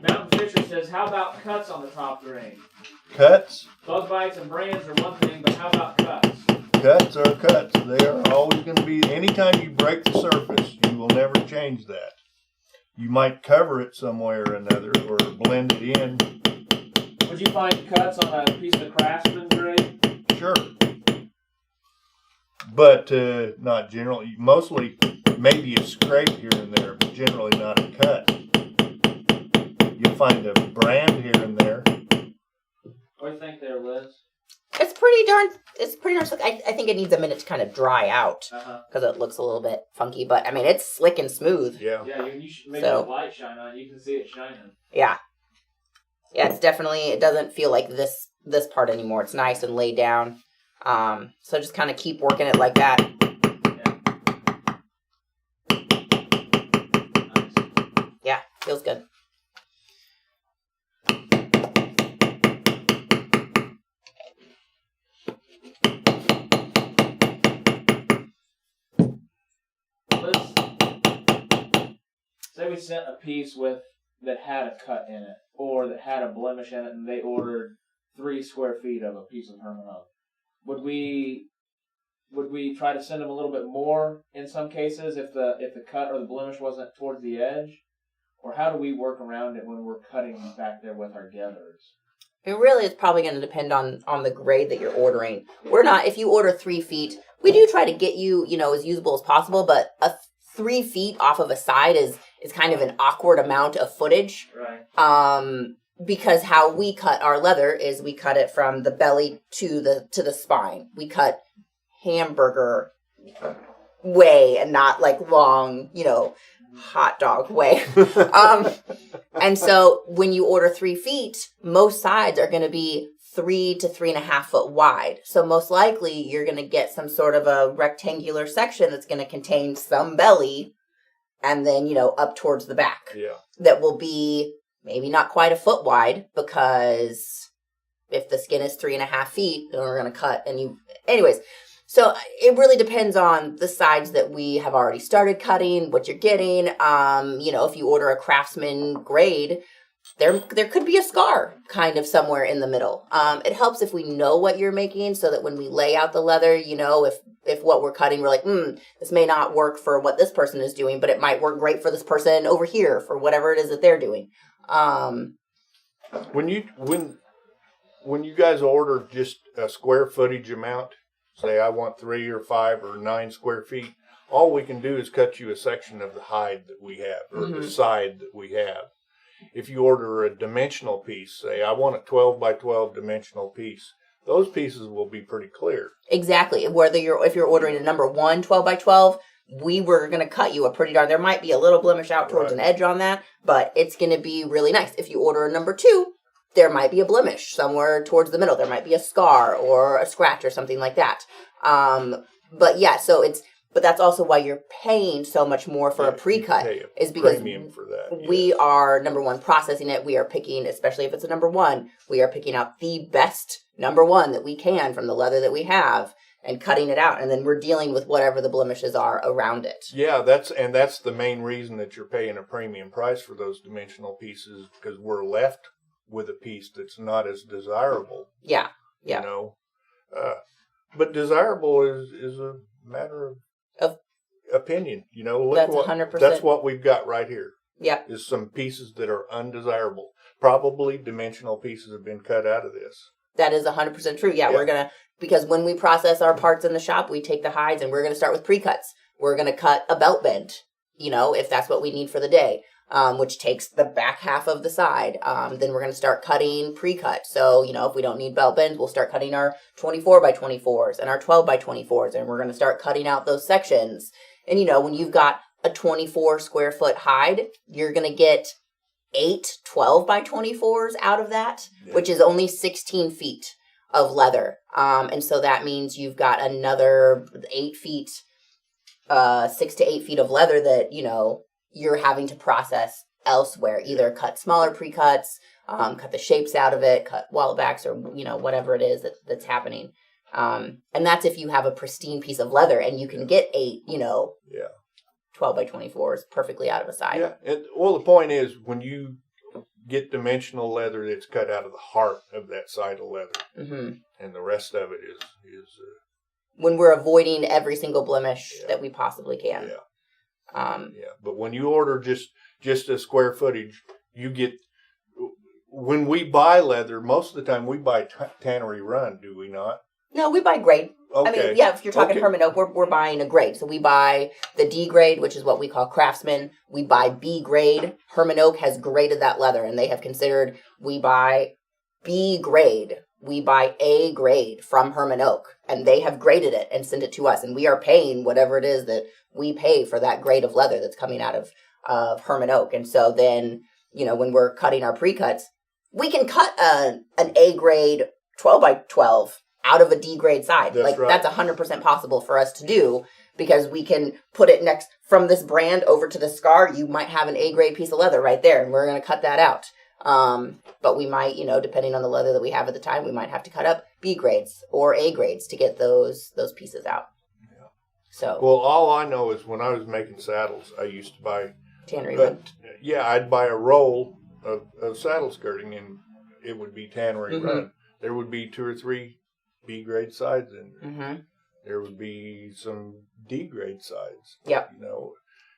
Mountain Fisher says, how about cuts on the top grain? Cuts? Bug bites and brands are one thing, but how about cuts? Cuts are cuts. They are always going to be, anytime you break the surface, you will never change that. You might cover it somewhere or another or blend it in. Would you find cuts on a piece of Craftsman grade? Sure. But not generally. Mostly maybe a scrape here and there, but generally not a cut. You'll find a brand here and there. What do you think there, Liz? It's pretty darn slick. I think it needs a minute to kind of dry out because it looks a little bit funky. But I mean, it's slick and smooth. Yeah. Yeah, you should make the light shine on it. You can see it shining. Yeah. Yeah, it's definitely, it doesn't feel like this part anymore. It's nice and laid down. So just kind of keep working it like that. Yeah. Nice. Yeah, feels good. Say we sent a piece that had a cut in it, or that had a blemish in it, and they ordered 3 square feet of a piece of Herman Oak. Would we try to send them a little bit more in some cases if the cut or the blemish wasn't towards the edge? Or how do we work around it when we're cutting back there with our gathers? It really is probably going to depend on the grade that you're ordering. If you order 3 feet, we do try to get you, as usable as possible, but 3 feet off of a side is kind of an awkward amount of footage. Right. Because how we cut our leather is we cut it from the belly to the spine. We cut hamburger way and not like long, hot dog way. And so when you order 3 feet, most sides are going to be 3 to 3.5 foot wide. So most likely you're going to get some sort of a rectangular section that's going to contain some belly and then, up towards the back. Yeah. That will be maybe not quite a foot wide, because if the skin is 3.5 feet, then we're going to cut anyways. So it really depends on the sides that we have already started cutting, what you're getting. If you order a Craftsman grade, there could be a scar kind of somewhere in the middle. It helps if we know what you're making, so that when we lay out the leather, if what we're cutting, we're like, this may not work for what this person is doing, but it might work great for this person over here for whatever it is that they're doing. When you guys order just a square footage amount, say I want 3 or 5 or 9 square feet, all we can do is cut you a section of the hide that we have, or the side that we have. If you order a dimensional piece, say I want a 12 by 12 dimensional piece, those pieces will be pretty clear. Exactly. If you're ordering a number 1 12 by 12, we were going to cut you a pretty darn, there might be a little blemish out towards an edge on that, but it's going to be really nice. If you order a number 2, there might be a blemish somewhere towards the middle. There might be a scar or a scratch or something like that. But that's also why you're paying so much more for a pre-cut, is because for that, we are, number 1, processing it. We are picking, especially if it's a number 1, we are picking out the best number 1 that we can from the leather that we have and cutting it out. And then we're dealing with whatever the blemishes are around it. Yeah, that's the main reason that you're paying a premium price for those dimensional pieces, because we're left with a piece that's not as desirable. Yeah. But desirable is a matter of opinion. That's 100%. That's what we've got right here. Yeah. Is some pieces that are undesirable. Probably dimensional pieces have been cut out of this. That is 100% true. Yeah, we're because when we process our parts in the shop, we take the hides and we're going to start with pre-cuts. We're going to cut a belt bend, if that's what we need for the day. Which takes the back half of the side. Then we're going to start cutting pre-cut. So, if we don't need belt bends, we'll start cutting our 24 by 24s and our 12 by 24s, and we're going to start cutting out those sections. And, when you've got a 24 square foot hide, you're going to get 8 12 by 24s out of that, which is only 16 feet of leather. And so that means you've got another 8 feet, 6 to 8 feet of leather that, you're having to process elsewhere. Either cut smaller pre-cuts, cut the shapes out of it, cut wall backs, or whatever it is that's happening. And that's if you have a pristine piece of leather and you can get 8 12 by 24s perfectly out of a side. Yeah, and the point is, when you get dimensional leather that's cut out of the heart of that side of leather, and the rest of it is when we're avoiding every single blemish that we possibly can. But when you order just a square footage, you get. When we buy leather, most of the time we buy Tannery Run, do we not? No, we buy grade. Okay. If you're talking Herman Oak, we're buying a grade. So we buy the D grade, which is what we call Craftsman. We buy B grade. Herman Oak has graded that leather, and they have considered we buy B grade. We buy A grade from Herman Oak, and they have graded it and sent it to us, and we are paying whatever it is that we pay for that grade of leather that's coming out of Herman Oak. And so then, when we're cutting our pre-cuts, we can cut an A grade 12 by 12 out of a D grade side. That's 100% possible for us to do, because we can put it next from this brand over to the scar. You might have an A grade piece of leather right there, and we're going to cut that out. But we might, depending on the leather that we have at the time, we might have to cut up B grades or A grades to get those pieces out. Yeah. So. Well, all I know is when I was making saddles, I used to buy Tannery Run. Yeah, I'd buy a roll of saddle skirting, and it would be Tannery Run. There would be 2 or 3 B grade sides in there. There would be some D grade sides. Yep.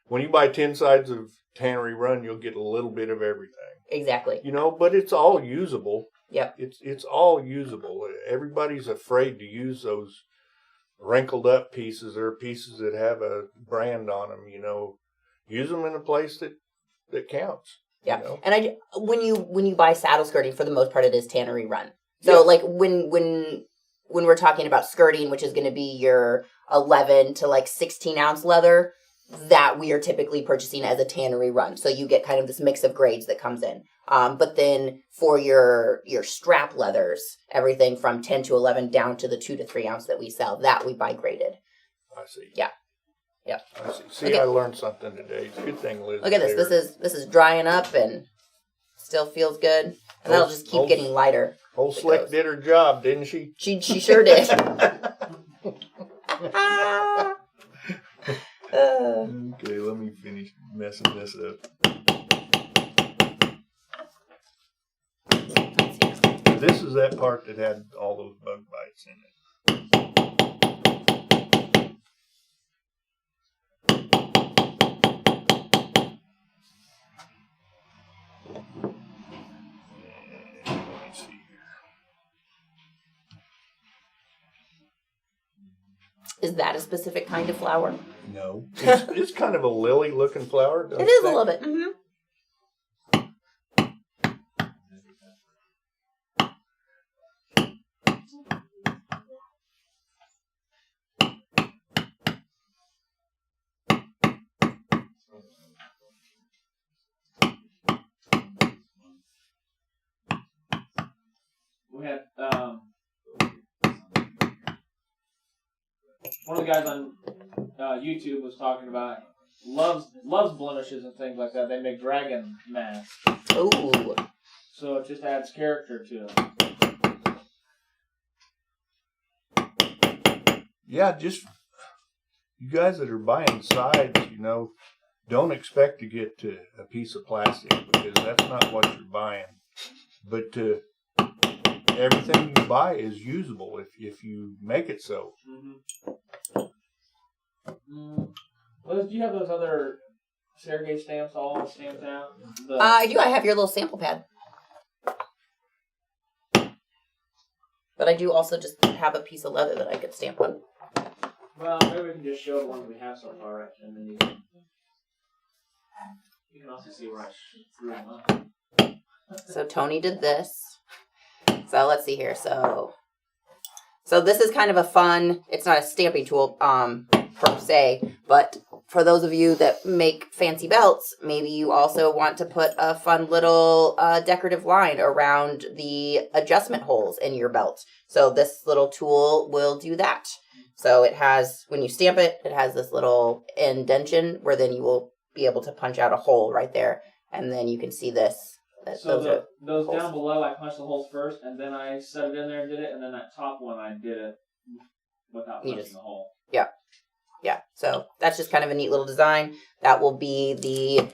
When you buy 10 sides of Tannery Run, you'll get a little bit of everything. Exactly. But it's all usable. Yep. It's all usable. Everybody's afraid to use those wrinkled up pieces or pieces that have a brand on them. Use them in a place that counts. Yeah. And when you buy saddle skirting, for the most part, it is Tannery Run. So when we're talking about skirting, which is going to be your 11 to 16 ounce leather, that we are typically purchasing as a Tannery Run. So you get kind of this mix of grades that comes in. But then for your strap leathers, everything from 10 to 11 down to the 2 to 3 ounce that we sell, that we buy graded. I see. Yeah. Yep. I see. See, I learned something today. It's a good thing Liz. Look at this. This is drying up and still feels good. And that'll just keep getting lighter. Old Slick did her job, didn't she? She sure did. Okay, let me finish messing this up. This is that part that had all those bug bites in it. Let me see here. Is that a specific kind of flower? No. It's kind of a lily-looking flower. It is a little bit. Mm-hmm. We had one of the guys on YouTube was talking about loves blemishes and things like that. They make dragon masks. Ooh. So it just adds character to it. Yeah, just you guys that are buying sides, don't expect to get to a piece of plastic because that's not what you're buying. But everything you buy is usable if you make it so. Mm-hmm. Liz, do you have those other Sergey stamps all stamped out? I do. I have your little sample pad. But I do also just have a piece of leather that I could stamp on. Well, maybe we can just show the ones we have so far, right? And then you can also see where I screwed them up. So Tony did this. So let's see here. So this is kind of a fun, it's not a stamping tool per se, but for those of you that make fancy belts, maybe you also want to put a fun little decorative line around the adjustment holes in your belt. So this little tool will do that. So it has, when you stamp it, it has this little indentation where then you will be able to punch out a hole right there. And then you can see this. So those down below, I punched the holes first, and then I set it in there and did it, and then that top one, I did it without punching the hole. Yeah. Yeah. So that's just kind of a neat little design. That will be the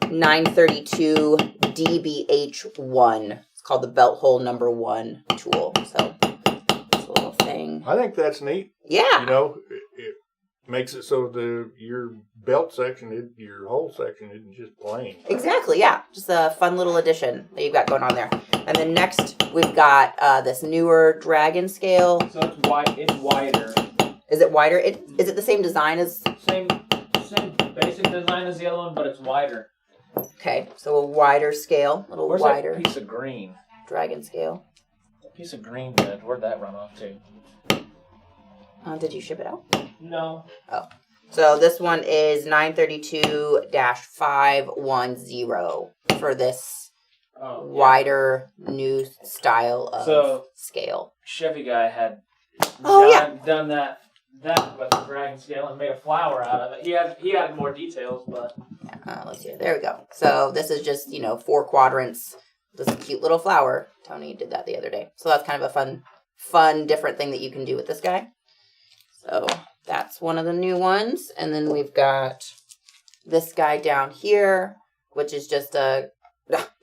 932 DBH1. It's called the belt hole number 1 tool. So it's a little thing. I think that's neat. Yeah. It makes it so your belt section, your whole section isn't just plain. Exactly, yeah. Just a fun little addition that you've got going on there. And then next, we've got this newer dragon scale. So it's wider. Is it wider? Is it the same design as... Same basic design as the other one, but it's wider. Okay, so a wider scale. A little wider. That piece of green? Dragon scale. That piece of green bed, where'd that run off to? Did you ship it out? No. Oh. So this one is 932-510 for this wider new style of scale. Chevy guy had done that with the dragon scale and made a flower out of it. He had more details, but let's see. There we go. So this is just 4 quadrants. This cute little flower. Tony did that the other day. So that's kind of a fun different thing that you can do with this guy. So that's one of the new ones. And then we've got this guy down here, which is just it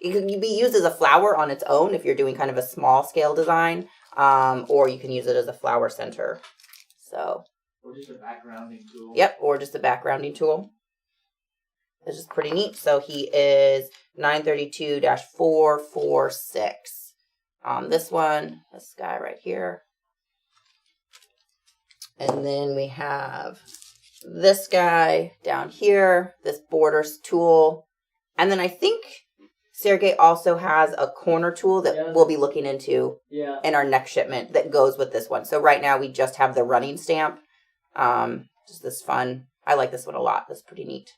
can be used as a flower on its own if you're doing kind of a small scale design, or you can use it as a flower center. So, or just a backgrounding tool. Yep, or just a backgrounding tool. This is pretty neat. So he is 932-446. This one, this guy right here. And then we have this guy down here, this borders tool. And then I think Sergey also has a corner tool that we'll be looking into in our next shipment that goes with this one. So right now we just have the running stamp. Just this fun. I like this one a lot. That's pretty neat.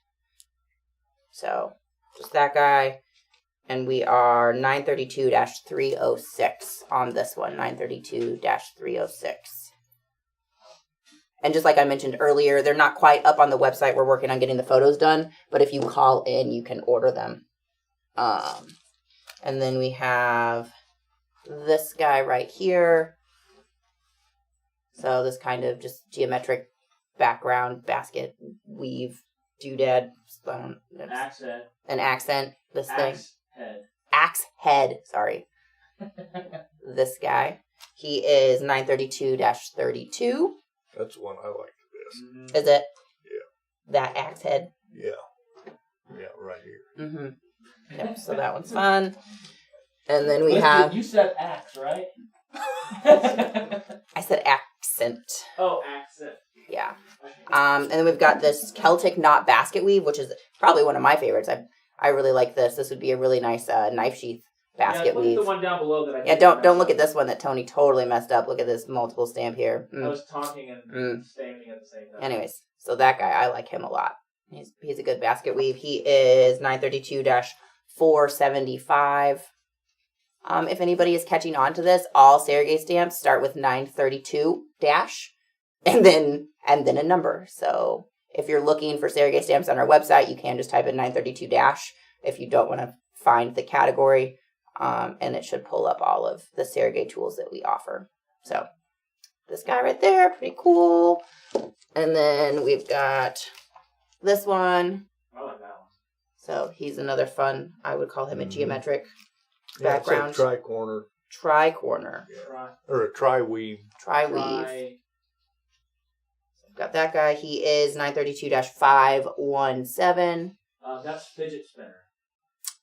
So just that guy. And we are 932-306 on this one, 932-306. And just like I mentioned earlier, they're not quite up on the website. We're working on getting the photos done. But if you call in, you can order them. And then we have this guy right here. So this kind of just geometric background, basket, weave, doodad. Accent. An accent. This thing. Head. Axe head. Sorry. This guy. He is 932-32. That's the one I like the best. Mm-hmm. Is it? Yeah. That axe head? Yeah. Yeah, right here. Mm-hmm. Yep, so that one's fun. And then we have... You said axe, right? I said accent. Oh, accent. Yeah. And then we've got this Celtic knot basket weave, which is probably one of my favorites. I really like this. This would be a really nice knife sheath basket look weave. At the one down below that I don't look at this one that Tony totally messed up. Look at this multiple stamp here. I was taunting and stamping at the same time. Anyways, so that guy, I like him a lot. He's a good basket weave. He is 932-475. If anybody is catching on to this, all Sergey stamps start with 932 dash and then a number. So if you're looking for Sergey stamps on our website, you can just type in 932 dash if you don't want to find the category. And it should pull up all of the Sergey tools that we offer. So this guy right there, pretty cool. And then we've got this one. I like that one. So he's another fun, I would call him a geometric background. It's a tri-corner. Tri-corner. Yeah. Or a tri-weave. Tri-weave. Got that guy. He is 932-517. That's fidget spinner.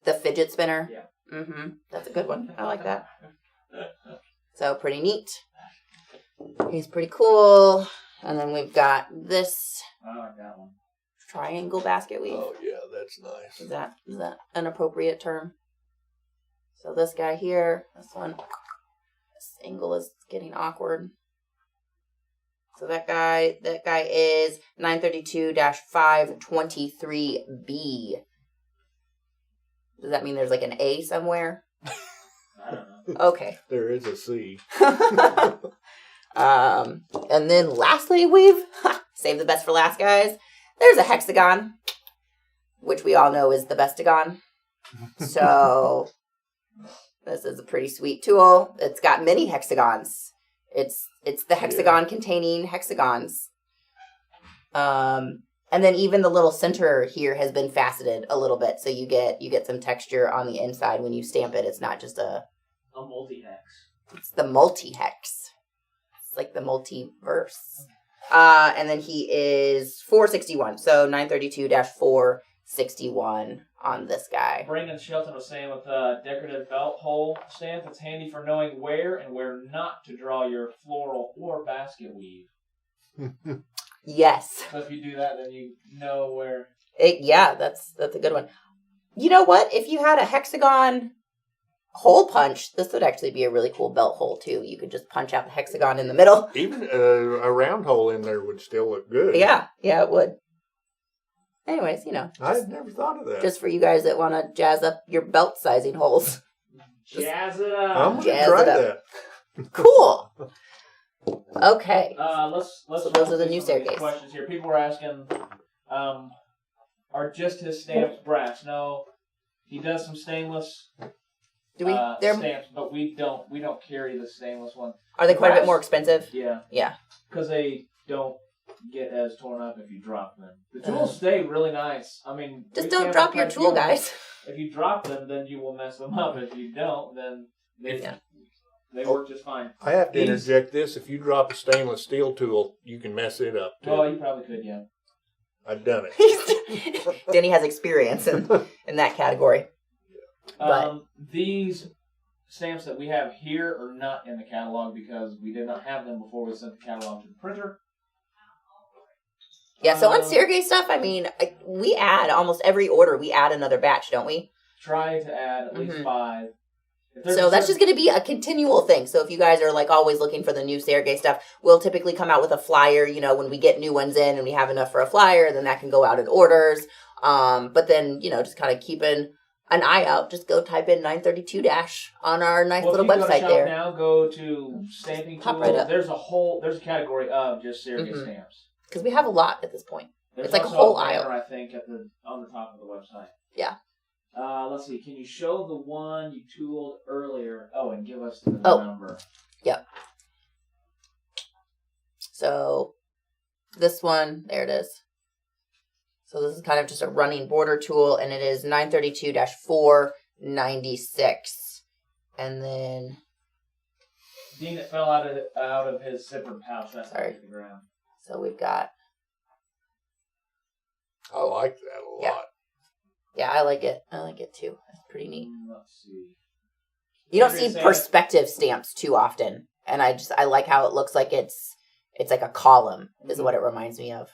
The fidget spinner? Yeah. Mm-hmm. That's a good one. I like that. So pretty neat. He's pretty cool. And then we've got this I like that one. triangle basket weave. Oh, yeah, that's nice. Is that an appropriate term? So this guy here, this one, this angle is getting awkward. So that guy is 932-523B. Does that mean there's like an A somewhere? I don't know. Okay. There is a C. And then lastly, we've saved the best for last, guys. There's a hexagon, which we all know is the bestagon. So this is a pretty sweet tool. It's got many hexagons. It's the hexagon containing hexagons. And then even the little center here has been faceted a little bit, so you get some texture on the inside when you stamp it. It's not just a multi-hex. It's the multi-hex. It's like the multiverse. And then he is 461, so 932-461 on this guy. Brandon Shelton was saying with a decorative belt hole stamp, it's handy for knowing where and where not to draw your floral or basket weave. Yes. So if you do that, then you know where. That's a good one. You know what? If you had a hexagon hole punch, this would actually be a really cool belt hole too. You could just punch out the hexagon in the middle. Even a round hole in there would still look good. Yeah, it would. Anyways, I'd never thought of that. Just for you guys that want to jazz up your belt sizing holes. Jazz it up. I'm going to try that. Cool. Okay. Let's so those are the new staircase questions here. People were asking, are just his stamps brass? No, he does some stainless. Do we? Stamps, but we don't carry the stainless one. Are they quite a bit more expensive? Yeah. Yeah. Because they don't get as torn up if you drop them. The tools stay really nice. I mean, just don't drop your tool, guys. If you drop them, then you will mess them up. If you don't, then they work just fine. I have to interject this. If you drop a stainless steel tool, you can mess it up too. Oh, you probably could, yeah. I've done it. Denny has experience in that category. But these stamps that we have here are not in the catalog because we did not have them before we sent the catalog to the printer. Yeah, so on Sergey stuff, I mean, we add almost every order. We add another batch, don't we? Try to add at least 5. So that's just going to be a continual thing. So if you guys are like always looking for the new Sergey stuff, we'll typically come out with a flyer, when we get new ones in and we have enough for a flyer, then that can go out in orders. But then, just kind of keeping an eye out, just go type in 932 dash on our nice Well, little if you website go to shop there. now, go to stamping Pop tools. right up. There's a category of just surrogate stamps. Because we have a lot at this point. There's It's like a also whole banner, aisle. I think, on the top of the website. Yeah. Let's see. Can you show the one you tooled earlier? Oh, and give us the number. Yep. So this one, there it is. So this is kind of just a running border tool, and it is 932-496. And then... Dean, it fell out of his zipper pouch. That's Sorry. to the ground. So we've got... I like that a lot. Yeah, I like it. I like it too. That's pretty neat. Let's see. You don't see perspective stamps too often, and I like how it looks like it's like a column is what it reminds me of.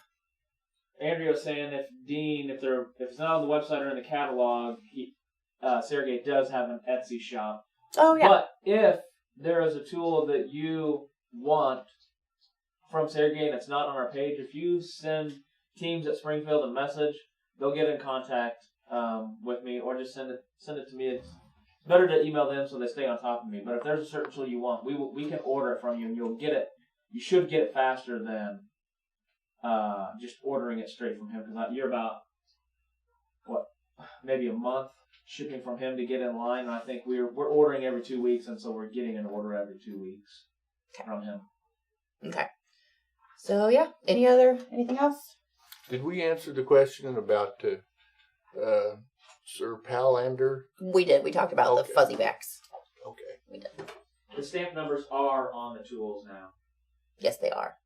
Andrea was saying if it's not on the website or in the catalog, Sergey does have an Etsy shop. Oh yeah. But if there is a tool that you want from Sergey and it's not on our page, if you send teams at Springfield a message, they'll get in contact with me, or just send it to me. It's better to email them so they stay on top of me. But if there's a certain tool you want, we can order it from you, and you'll get it. You should get it faster than just ordering it straight from him, because you're about maybe a month shipping from him to get in line. And I think we're ordering every 2 weeks, and so we're getting an order every 2 weeks from him. Okay. So yeah, anything else? Did we answer the question about Sir Palander? We did. We talked about the fuzzy backs. Okay. We did. The stamp numbers are on the tools now. Yes, they are.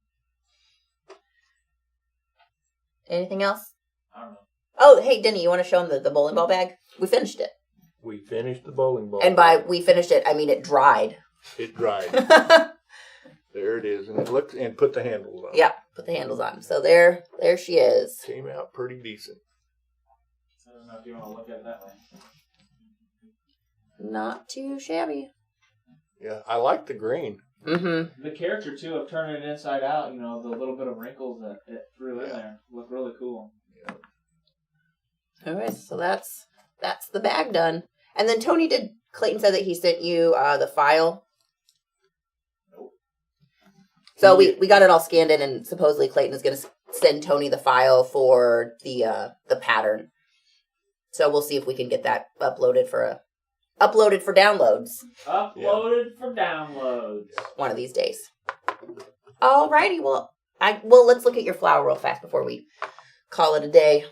Anything else? I don't know. Oh, hey, Denny, you want to show him the bowling ball bag? We finished it. We finished the bowling ball. And by we finished it, I mean it dried. It dried. There it is, and it looks and put the handles on. Yeah, put the handles on. So there she is. Came out pretty decent. I don't know if you want to look at it that way. Not too shabby. Yeah, I like the green. Mm-hmm. The character too of turning it inside out, the little bit of wrinkles that it threw in there look really cool. Yeah. All right, so that's the bag done. And then Clayton said that he sent you the file. Nope. So we got it all scanned in, and supposedly Clayton is going to send Tony the file for the pattern. So we'll see if we can get that uploaded for downloads. Uploaded for downloads. One of these days. Alrighty, well let's look at your flower real fast before we call it a day.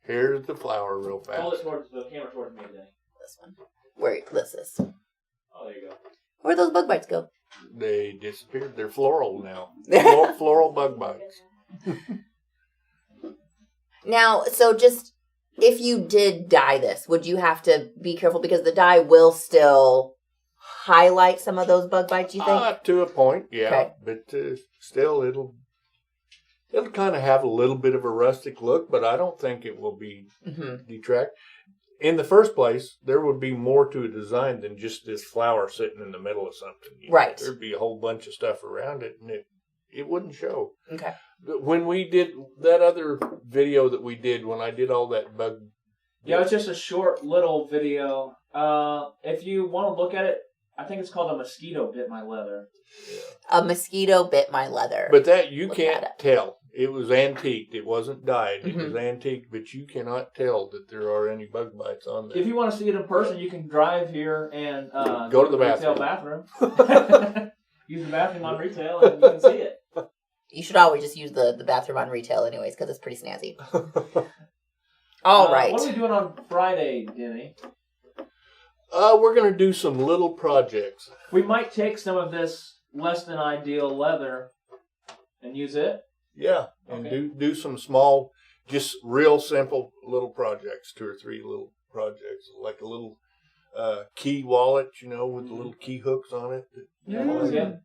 Here's the flower real fast. Hold it towards the camera towards me today. This one. Where this is. Oh, there you go. Where'd those bug bites go? They disappeared. They're floral now. Floral bug bites. Now, so just if you did dye this, would you have to be careful because the dye will still highlight some of those bug bites, you think? To a point, yeah. Okay. But still, it'll kind of have a little bit of a rustic look, but I don't think it will be detract. In the first place, there would be more to a design than just this flower sitting in the middle of something. Right. There'd be a whole bunch of stuff around it, and it wouldn't show. Okay. But when we did that other video that we did, when I did all that bug... Yeah, it's just a short little video. If you want to look at it, I think it's called A Mosquito Bit My Leather. A mosquito bit my leather. But that you Look can't at it. tell. It was antiqued. It wasn't dyed. It was antiqued, but you cannot tell that there are any bug bites on there. If you want to see it in person, you can drive here and Go to the retail bathroom. Use the bathroom on retail and you can see it. You should always just use the bathroom on retail anyways, because it's pretty snazzy. All right. What are we doing on Friday, Denny? We're going to do some little projects. We might take some of this less than ideal leather and use it. Yeah, and Okay. do some small, just real simple little projects, 2 or 3 little projects, like a little key wallet, with the little key hooks on it. Yeah, what was the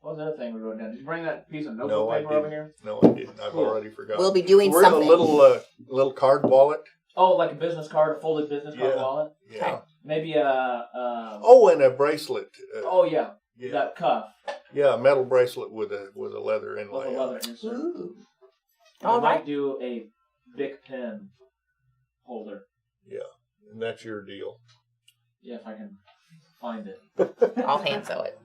other thing we wrote down? Did you bring that piece of notebook paper over here? No, I didn't. I've already forgotten. We'll be doing We're something. a little card wallet. Oh, like a business card, a folded business card wallet? Yeah. Okay. Maybe and a bracelet. yeah, that cuff. Yeah, a metal bracelet with a leather With inlay. a leather insert. Ooh. I All might right. do a Bic pen holder. Yeah. and that's your deal. Yeah, if I can find it. I'll hand sew it.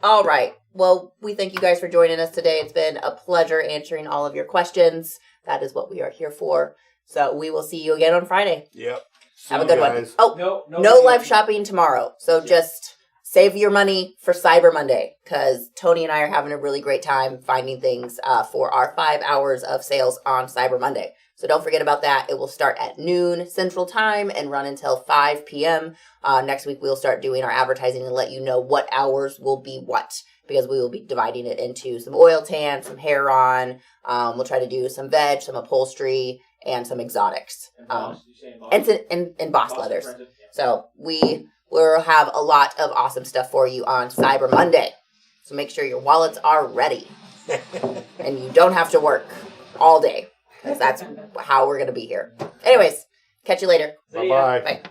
All right. Well, we thank you guys for joining us today. It's been a pleasure answering all of your questions. That is what we are here for. So we will see you again on Friday. Yep. Have a good one. Oh, no live shopping tomorrow. So just save your money for Cyber Monday, because Tony and I are having a really great time finding things for our 5 hours of sales on Cyber Monday. So don't forget about that. It will start at noon Central Time and run until 5 p.m. Next week, we'll start doing our advertising and let you know what hours will be what, because we will be dividing it into some oil tan, some hair on. We'll try to do some veg, some upholstery, and some exotics. And embossed leathers. Printed? Yeah. So we will have a lot of awesome stuff for you on Cyber Monday. So make sure your wallets are ready. And you don't have to work all day, because that's how we're going to be here. Anyways, catch you later. Bye-bye. Bye.